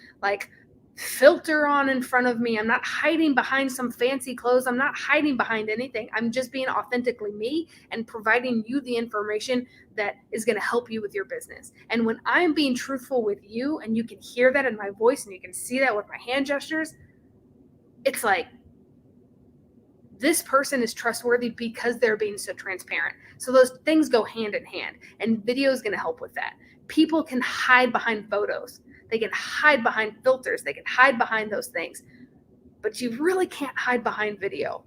filter on in front of me. I'm not hiding behind some fancy clothes. I'm not hiding behind anything. I'm just being authentically me and providing you the information that is going to help you with your business. And when I'm being truthful with you, and you can hear that in my voice and you can see that with my hand gestures, it's like this person is trustworthy because they're being so transparent. So those things go hand in hand, and video is going to help with that. People can hide behind photos. They can hide behind filters. They can hide behind those things. But you really can't hide behind video.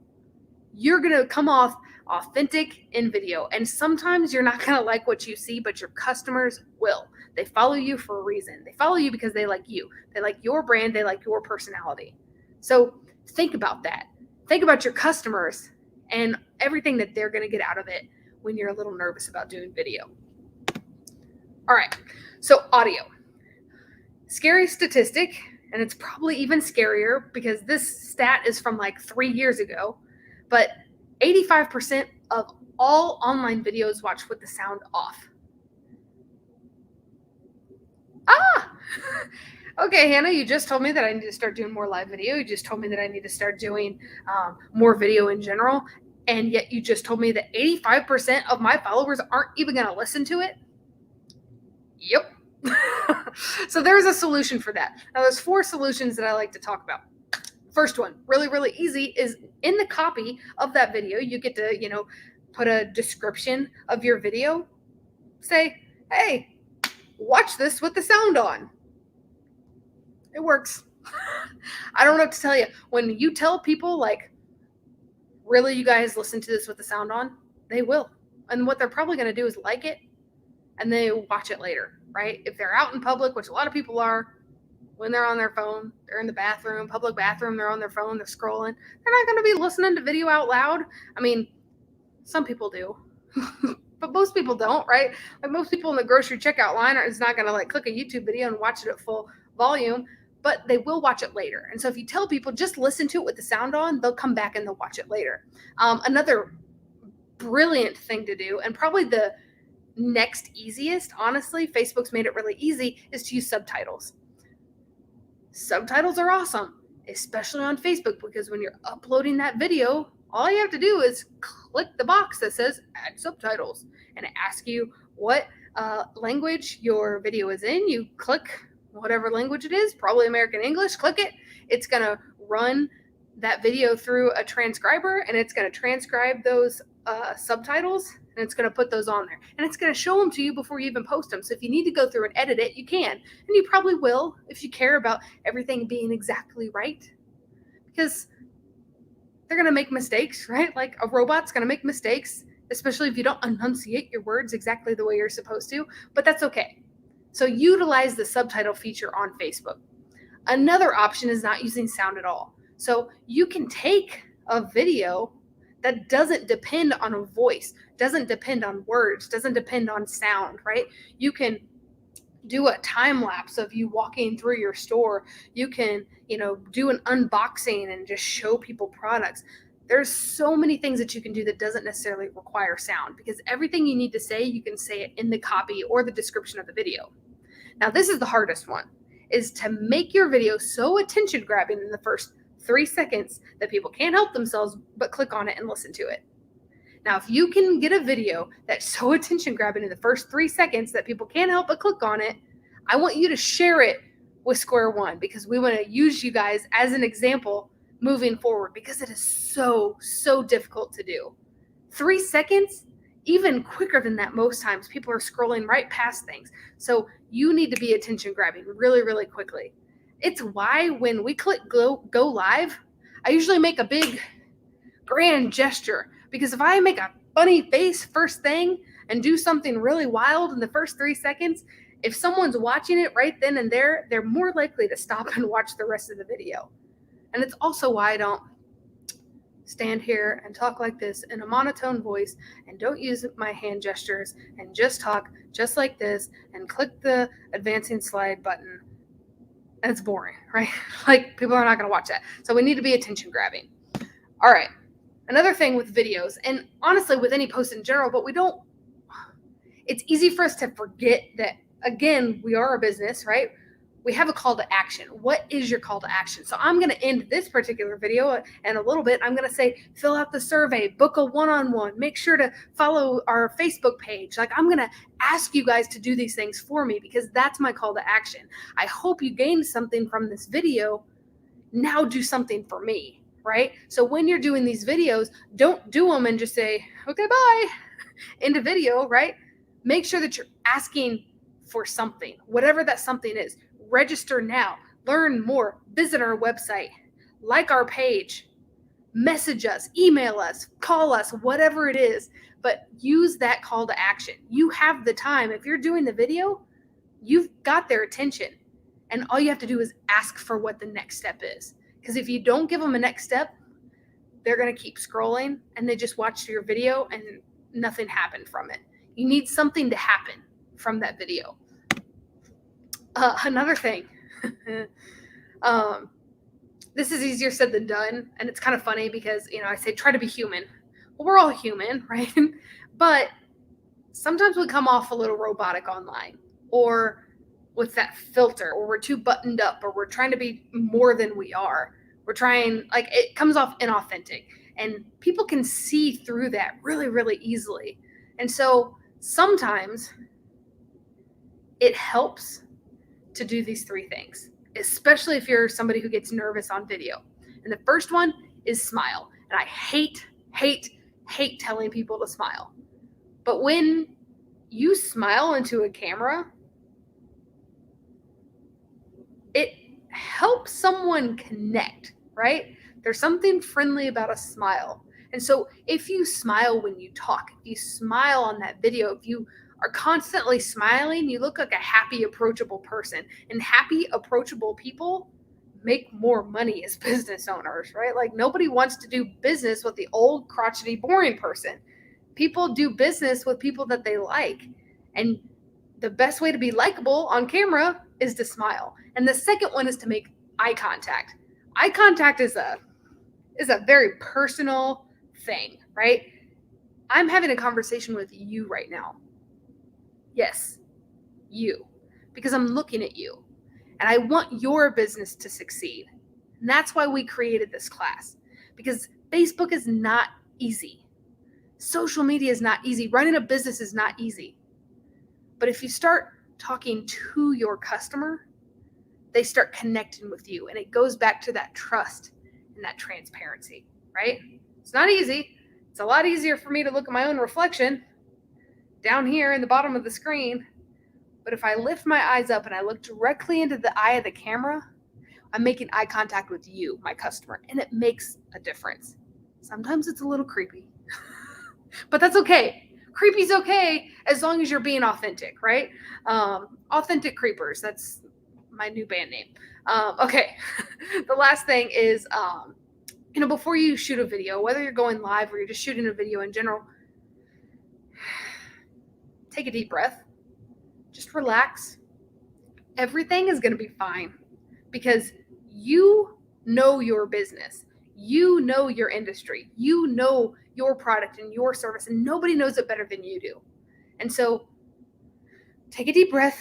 You're going to come off authentic in video. And sometimes you're not going to like what you see, but your customers will. They follow you for a reason. They follow you because they like you. They like your brand. They like your personality. So think about that. Think about your customers and everything that they're going to get out of it when you're a little nervous about doing video. All right. So audio. Scary statistic, and it's probably even scarier because this stat is from 3 years ago, but 85% of all online videos watched with the sound off. Okay, Hannah, you just told me that I need to start doing more live video. You just told me that I need to start doing more video in general, and yet you just told me that 85% of my followers aren't even going to listen to it? Yep. So there's a solution for that. Now, there's 4 solutions that I like to talk about. First one, really, really easy, is in the copy of that video, you get to, put a description of your video. Say, hey, watch this with the sound on. It works. I don't know what to tell you. When you tell people, like, really, you guys listen to this with the sound on, they will. And what they're probably going to do is like it, and they watch it later, right? If they're out in public, which a lot of people are, when they're on their phone, they're in the bathroom, public bathroom, they're on their phone, they're scrolling. They're not going to be listening to video out loud. I mean, some people do, but most people don't, right? Like most people in the grocery checkout line is not going to like click a YouTube video and watch it at full volume, but they will watch it later. And so if you tell people just listen to it with the sound on, they'll come back and they'll watch it later. Another brilliant thing to do, and probably the next easiest, honestly, Facebook's made it really easy, is to use subtitles. Subtitles are awesome, especially on Facebook, because when you're uploading that video, all you have to do is click the box that says add subtitles, and it asks you what language your video is in. You click whatever language it is, probably American English, click it. It's going to run that video through a transcriber, and it's going to transcribe those subtitles, and it's going to put those on there, and it's going to show them to you before you even post them. So if you need to go through and edit it, you can, and you probably will if you care about everything being exactly right, because they're going to make mistakes, right? Like a robot's going to make mistakes, especially if you don't enunciate your words exactly the way you're supposed to, but that's okay. So utilize the subtitle feature on Facebook. Another option is not using sound at all. So you can take a video that doesn't depend on a voice, doesn't depend on words, doesn't depend on sound, right? You can do a time lapse of you walking through your store. You can, do an unboxing and just show people products. There's so many things that you can do that doesn't necessarily require sound, because everything you need to say, you can say it in the copy or the description of the video. Now, this is the hardest one, is to make your video so attention grabbing in the first 3 seconds that people can't help themselves but click on it and listen to it. Now, if you can get a video that's so attention grabbing in the first 3 seconds that people can't help but click on it, I want you to share it with Square One, because we want to use you guys as an example moving forward, because it is so, so difficult to do. 3 seconds, even quicker than that most times. People are scrolling right past things. So you need to be attention grabbing really, really quickly. It's why when we click go live, I usually make a big grand gesture, because if I make a funny face first thing and do something really wild in the first 3 seconds, if someone's watching it right then and there, they're more likely to stop and watch the rest of the video. And it's also why I don't stand here and talk like this in a monotone voice, and don't use my hand gestures, and just talk just like this and click the advancing slide button. And it's boring, right? Like, people are not going to watch that. So we need to be attention grabbing. All right. Another thing with videos, and honestly with any post in general, but it's easy for us to forget that, again, we are a business, right? We have a call to action. What is your call to action? So I'm going to end this particular video in a little bit. I'm going to say, fill out the survey, book a one-on-one, make sure to follow our Facebook page. Like, I'm going to ask you guys to do these things for me, because that's my call to action. I hope you gained something from this video. Now do something for me, right? So when you're doing these videos, don't do them and just say, okay, bye, end a video, right? Make sure that you're asking for something, whatever that something is. Register now, learn more, visit our website, like our page, message us, email us, call us, whatever it is, but use that call to action. You have the time. If you're doing the video, you've got their attention, and all you have to do is ask for what the next step is. Because if you don't give them a next step, they're going to keep scrolling, and they just watched your video and nothing happened from it. You need something to happen from that video. Another thing, this is easier said than done, and it's kind of funny because, I say try to be human. Well, we're all human, right? But sometimes we come off a little robotic online, or with that filter, or we're too buttoned up, or we're trying to be more than we are. We're trying, like, it comes off inauthentic, and people can see through that really, really easily. And so sometimes it helps to do these 3 things, especially if you're somebody who gets nervous on video. And the first one is smile. And I hate telling people to smile. But when you smile into a camera, it helps someone connect, right? There's something friendly about a smile. And so if you smile when you talk, if you smile on that video, if you are constantly smiling, you look like a happy, approachable person. And happy, approachable people make more money as business owners, right? Like nobody wants to do business with the old, crotchety, boring person. People do business with people that they like. And the best way to be likable on camera is to smile. And the second one is to make eye contact. Eye contact is a very personal thing, right? I'm having a conversation with you right now. Yes, you, because I'm looking at you and I want your business to succeed. And that's why we created this class, because Facebook is not easy. Social media is not easy. Running a business is not easy. But if you start talking to your customer, they start connecting with you. And it goes back to that trust and that transparency, right? It's not easy. It's a lot easier for me to look at my own reflection down here in the bottom of the screen. But if I lift my eyes up and I look directly into the eye of the camera, I'm making eye contact with you, my customer, and it makes a difference. Sometimes it's a little creepy, but that's okay. Creepy's okay as long as you're being authentic, right? Authentic Creepers. That's my new band name. Okay. The last thing is, before you shoot a video, whether you're going live or you're just shooting a video in general, take a deep breath. Just relax. Everything is going to be fine because you know your business. You know your industry. You know your product and your service, and nobody knows it better than you do. And so take a deep breath,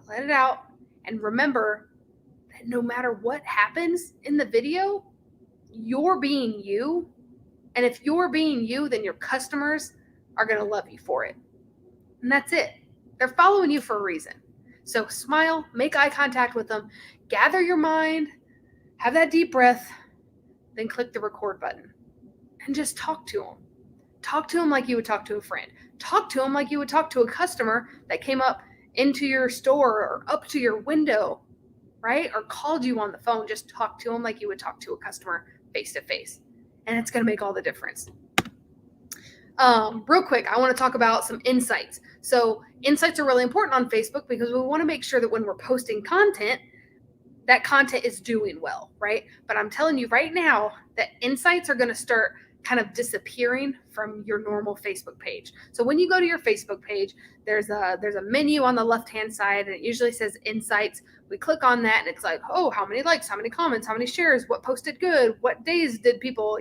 let it out, and remember that no matter what happens in the video, you're being you. And if you're being you, then your customers are going to love you for it. And that's it. They're following you for a reason. So smile, make eye contact with them, gather your mind, have that deep breath, then click the record button and just talk to them. Talk to them like you would talk to a friend. Talk to them like you would talk to a customer that came up into your store or up to your window, right? Or called you on the phone. Just talk to them like you would talk to a customer face to face. And it's going to make all the difference. Real quick, I want to talk about some insights. So insights are really important on Facebook because we want to make sure that when we're posting content, that content is doing well, right? But I'm telling you right now that insights are going to start kind of disappearing from your normal Facebook page. So when you go to your Facebook page, there's a menu on the left-hand side, and it usually says insights. We click on that, and it's like, oh, how many likes, how many comments, how many shares, what posted good, what days did people,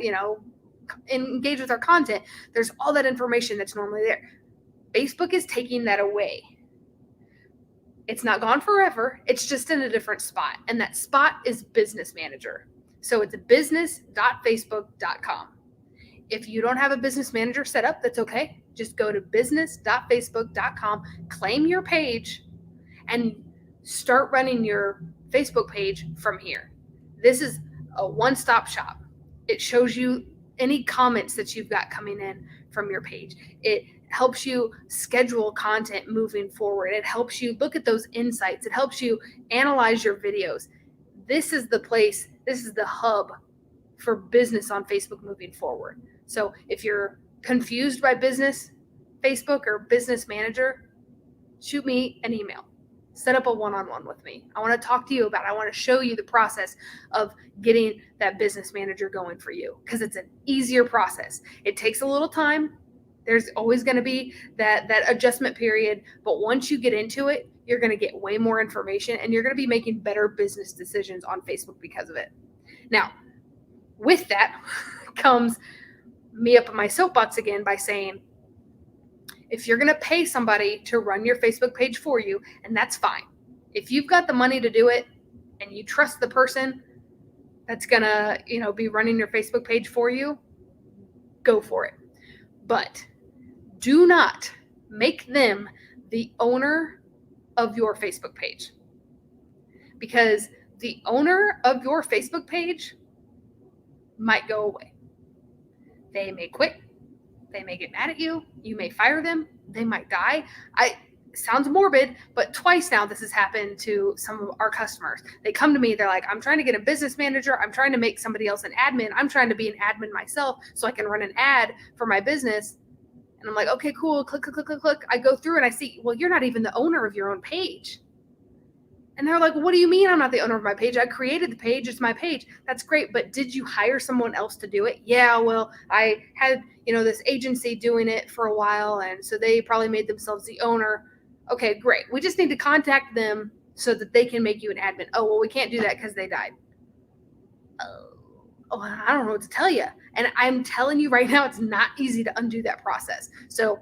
engage with our content. There's all that information that's normally there. Facebook is taking that away. It's not gone forever. It's just in a different spot. And that spot is Business Manager. So it's business.facebook.com. If you don't have a business manager set up, that's okay. Just go to business.facebook.com, claim your page, and start running your Facebook page from here. This is a one-stop shop. It shows you any comments that you've got coming in from your page. It helps you schedule content moving forward. It helps you look at those insights. It helps you analyze your videos. This is the place, this is the hub for business on Facebook moving forward. So if you're confused by business Facebook or business manager, shoot me an email. Set up a one-on-one with me. I want to talk to you about it. I want to show you the process of getting that business manager going for you because it's an easier process. It takes a little time. There's always going to be that adjustment period. But once you get into it, you're going to get way more information and you're going to be making better business decisions on Facebook because of it. Now, with that comes me up on my soapbox again by saying, if you're going to pay somebody to run your Facebook page for you, and that's fine. If you've got the money to do it and you trust the person that's going to, be running your Facebook page for you, go for it. But do not make them the owner of your Facebook page. Because the owner of your Facebook page might go away. They may quit. They may get mad at you. You may fire them. They might die. Sounds morbid, but twice now this has happened to some of our customers. They come to me, they're like, I'm trying to get a business manager. I'm trying to make somebody else an admin. I'm trying to be an admin myself so I can run an ad for my business. And I'm like, okay, cool. Click, click, click, click, click. I go through and I see, well, you're not even the owner of your own page. And they're like, what do you mean I'm not the owner of my page? I created the page. It's my page. That's great. But did you hire someone else to do it? Yeah, well, I had, this agency doing it for a while. And so they probably made themselves the owner. Okay, great. We just need to contact them so that they can make you an admin. Oh, well, we can't do that because they died. Oh, I don't know what to tell you. And I'm telling you right now, it's not easy to undo that process. So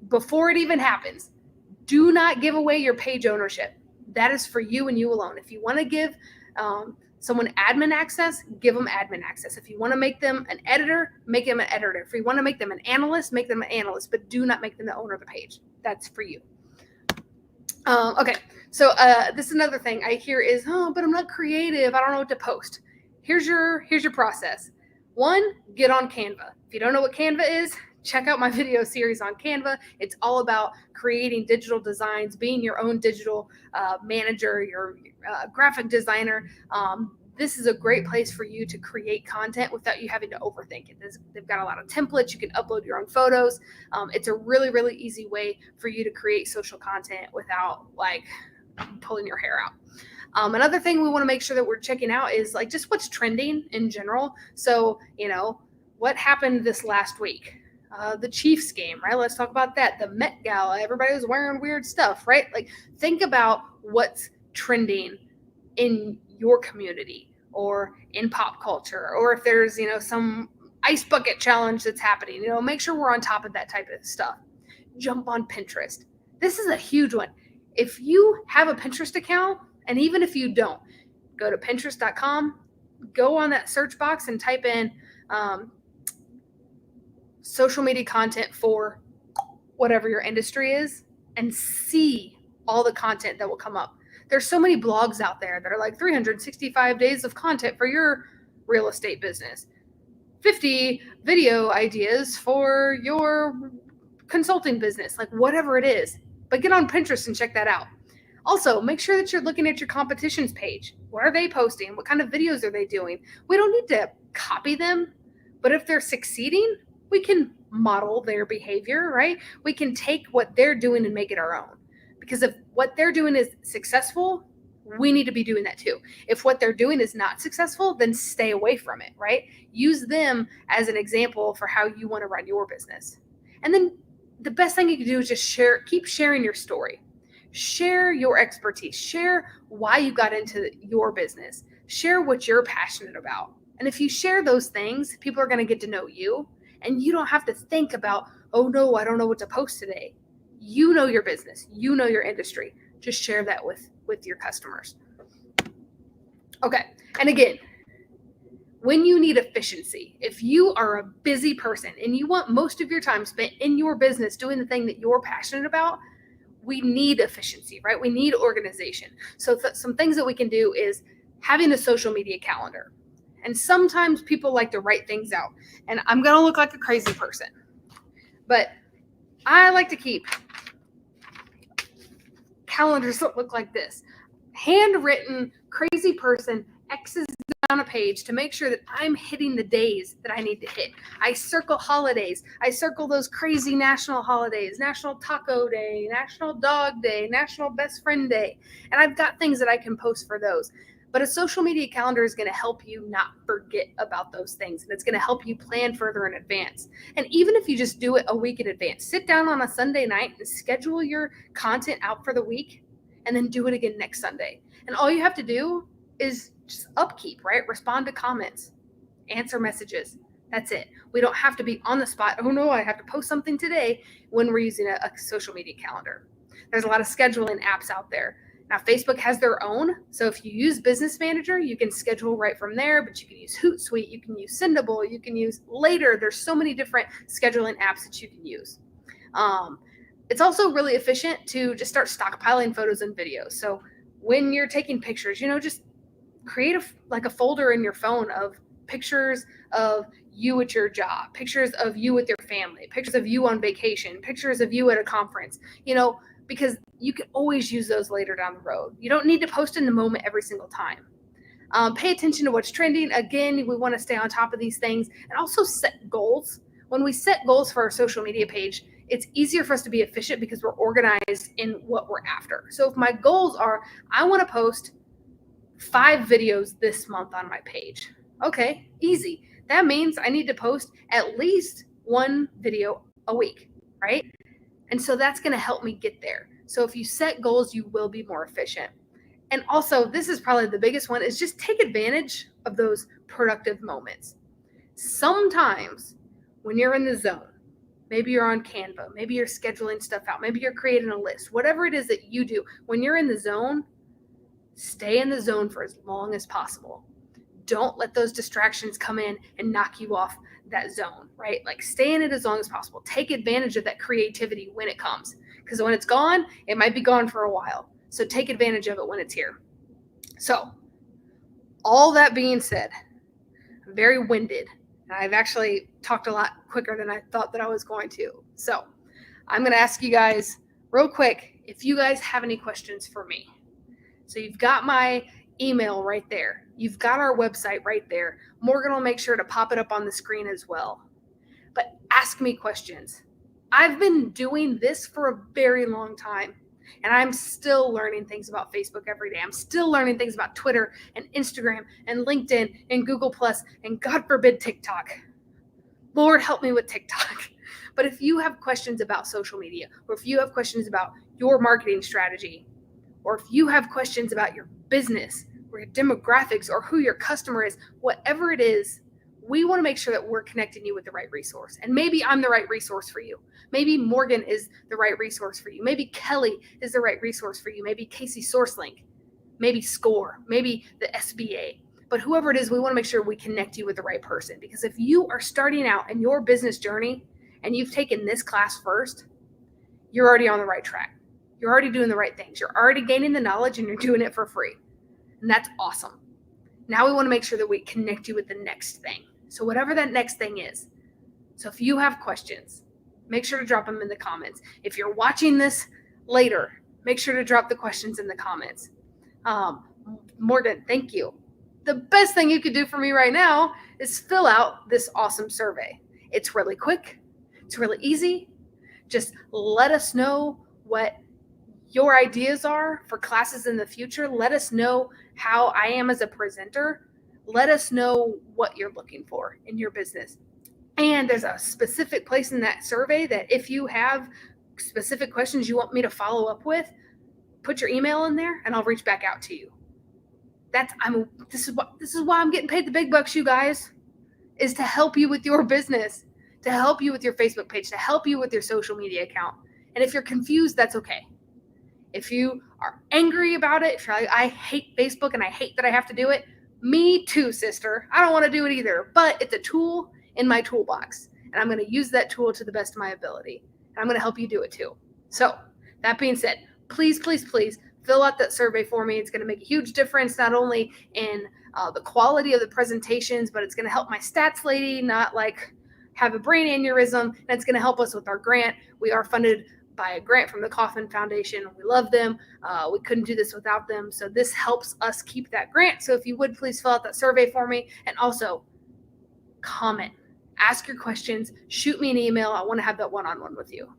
before it even happens, do not give away your page ownership. That is for you and you alone. If you want to give someone admin access, give them admin access. If you want to make them an editor, make them an editor. If you want to make them an analyst, make them an analyst, but do not make them the owner of the page. That's for you. Okay, so this is another thing I hear is, but I'm not creative. I don't know what to post. Here's your process. 1, get on Canva. If you don't know what Canva is, check out my video series on Canva. It's all about creating digital designs, being your own digital manager, your graphic designer. This is a great place for you to create content without you having to overthink it. They've got a lot of templates. You can upload your own photos. It's a really, really easy way for you to create social content without pulling your hair out. Another thing we want to make sure that we're checking out is just what's trending in general. So, what happened this last week? The Chiefs game, right? Let's talk about that. The Met Gala, everybody was wearing weird stuff, right? Think about what's trending in your community or in pop culture, or if there's, some ice bucket challenge that's happening, make sure we're on top of that type of stuff. Jump on Pinterest. This is a huge one. If you have a Pinterest account, and even if you don't, go to Pinterest.com, go on that search box and type in social media content for whatever your industry is and see all the content that will come up. There's so many blogs out there that are 365 days of content for your real estate business, 50 video ideas for your consulting business, whatever it is. But get on Pinterest and check that out. Also, make sure that you're looking at your competition's page. What are they posting? What kind of videos are they doing? We don't need to copy them, but if they're succeeding, we can model their behavior, right? We can take what they're doing and make it our own. Because if what they're doing is successful, we need to be doing that too. If what they're doing is not successful, then stay away from it, right? Use them as an example for how you want to run your business. And then the best thing you can do is just keep sharing your story. Share your expertise. Share why you got into your business. Share what you're passionate about. And if you share those things, people are going to get to know you. And you don't have to think about, oh no, I don't know what to post today. You know your business. You know your industry. Just share that with your customers. Okay. And again, when you need efficiency, if you are a busy person and you want most of your time spent in your business doing the thing that you're passionate about, we need efficiency, right? We need organization. So some things that we can do is having a social media calendar. And sometimes people like to write things out. And I'm going to look like a crazy person. But I like to keep calendars that look like this. Handwritten, crazy person, X's down a page to make sure that I'm hitting the days that I need to hit. I circle holidays. I circle those crazy national holidays, National Taco Day, National Dog Day, National Best Friend Day. And I've got things that I can post for those. But a social media calendar is going to help you not forget about those things. And it's going to help you plan further in advance. And even if you just do it a week in advance, sit down on a Sunday night and schedule your content out for the week and then do it again next Sunday. And all you have to do is just upkeep, right? Respond to comments, answer messages. That's it. We don't have to be on the spot. Oh no, I have to post something today when we're using a social media calendar. There's a lot of scheduling apps out there. Now, Facebook has their own. So if you use Business Manager, you can schedule right from there, but you can use Hootsuite, you can use Sendable, you can use Later. There's so many different scheduling apps that you can use. It's also really efficient to just start stockpiling photos and videos. So when you're taking pictures, just create a folder in your phone of pictures of you at your job, pictures of you with your family, pictures of you on vacation, pictures of you at a conference, because you can always use those later down the road. You don't need to post in the moment every single time. Pay attention to what's trending. Again, we want to stay on top of these things and also set goals. When we set goals for our social media page, it's easier for us to be efficient because we're organized in what we're after. So if my goals are, I want to post 5 videos this month on my page. Okay, easy. That means I need to post at least 1 video a week, right? And so that's going to help me get there. So if you set goals, you will be more efficient. And also, this is probably the biggest one, is just take advantage of those productive moments. Sometimes when you're in the zone, maybe you're on Canva, maybe you're scheduling stuff out, maybe you're creating a list, whatever it is that you do, when you're in the zone, stay in the zone for as long as possible. Don't let those distractions come in and knock you off that zone, right? Like, stay in it as long as possible. Take advantage of that creativity when it comes, because when it's gone, it might be gone for a while. So take advantage of it when it's here. So all that being said, I'm very winded. And I've actually talked a lot quicker than I thought that I was going to. So I'm going to ask you guys real quick if you guys have any questions for me. So you've got my email right there. You've got our website right there. Morgan will make sure to pop it up on the screen as well. But ask me questions. I've been doing this for a very long time, and I'm still learning things about Facebook every day. I'm still learning things about Twitter and Instagram and LinkedIn and Google Plus and, God forbid, TikTok. Lord, help me with TikTok. But if you have questions about social media, or if you have questions about your marketing strategy, or if you have questions about your business or your demographics or who your customer is, whatever it is, we want to make sure that we're connecting you with the right resource. And maybe I'm the right resource for you. Maybe Morgan is the right resource for you. Maybe Kelly is the right resource for you. Maybe Casey SourceLink, maybe SCORE, maybe the SBA. But whoever it is, we want to make sure we connect you with the right person. Because if you are starting out in your business journey and you've taken this class first, you're already on the right track. You're already doing the right things. You're already gaining the knowledge and you're doing it for free. And that's awesome. Now we want to make sure that we connect you with the next thing. So whatever that next thing is. So if you have questions, make sure to drop them in the comments. If you're watching this later, make sure to drop the questions in the comments. Morgan, thank you. The best thing you could do for me right now is fill out this awesome survey. It's really quick. It's really easy. Just let us know what your ideas are for classes in the future. Let us know how I am as a presenter. Let us know what you're looking for in your business. And there's a specific place in that survey that if you have specific questions you want me to follow up with, put your email in there and I'll reach back out to you. This is why I'm getting paid the big bucks, you guys, is to help you with your business, to help you with your Facebook page, to help you with your social media account. And if you're confused, that's okay. If you are angry about it, if you're like, I hate Facebook and I hate that I have to do it, me too, sister. I don't want to do it either, but it's a tool in my toolbox, and I'm going to use that tool to the best of my ability, and I'm going to help you do it too. So that being said, please, please, please fill out that survey for me. It's going to make a huge difference, not only in the quality of the presentations, but it's going to help my stats lady not like have a brain aneurysm, and it's going to help us with our grant. We are funded by a grant from the Kauffman Foundation. We love them. We couldn't do this without them. So this helps us keep that grant. So if you would, please fill out that survey for me, and also comment, ask your questions, shoot me an email. I want to have that one-on-one with you.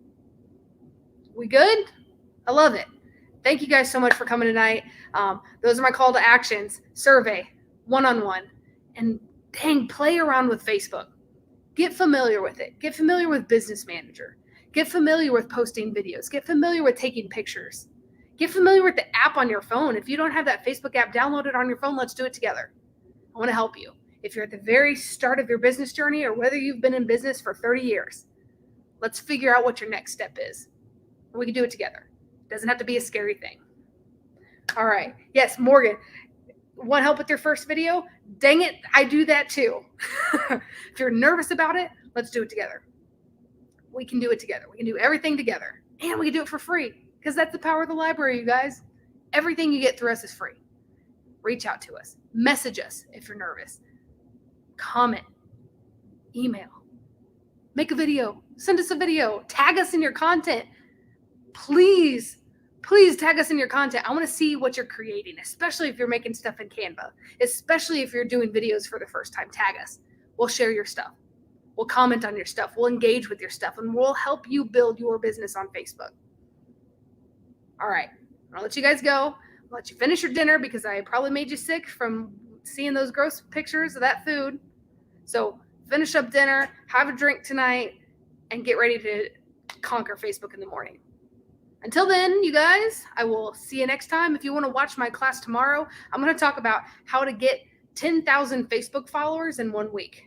We good? I love it. Thank you guys so much for coming tonight. Those are my call to actions: survey, one-on-one, and dang, play around with Facebook. Get familiar with it. Get familiar with Business Manager. Get familiar with posting videos. Get familiar with taking pictures. Get familiar with the app on your phone. If you don't have that Facebook app, download it on your phone. Let's do it together. I want to help you. If you're at the very start of your business journey, or whether you've been in business for 30 years, let's figure out what your next step is. We can do it together. It doesn't have to be a scary thing. All right. Yes, Morgan, want help with your first video? Dang it, I do that too. If you're nervous about it, let's do it together. We can do it together. We can do everything together. And we can do it for free, because that's the power of the library, you guys. Everything you get through us is free. Reach out to us. Message us if you're nervous. comment, email, make a video, send us a video, tag us in your content. Please tag us in your content. I want to see what you're creating, especially if you're making stuff in Canva, especially if you're doing videos for the first time. Tag us. We'll share your stuff. We'll comment on your stuff. We'll engage with your stuff, and we'll help you build your business on Facebook. All right. I'll let you guys go. I'll let you finish your dinner because I probably made you sick from seeing those gross pictures of that food. So finish up dinner, have a drink tonight, and get ready to conquer Facebook in the morning. Until then, you guys, I will see you next time. If you want to watch my class tomorrow, I'm going to talk about how to get 10,000 Facebook followers in 1 week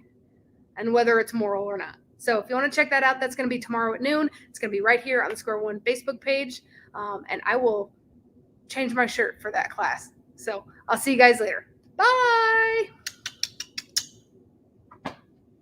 and whether it's moral or not. So if you want to check that out, that's going to be tomorrow at noon. It's going to be right here on the Square One Facebook page. And I will change my shirt for that class. So I'll see you guys later. Bye.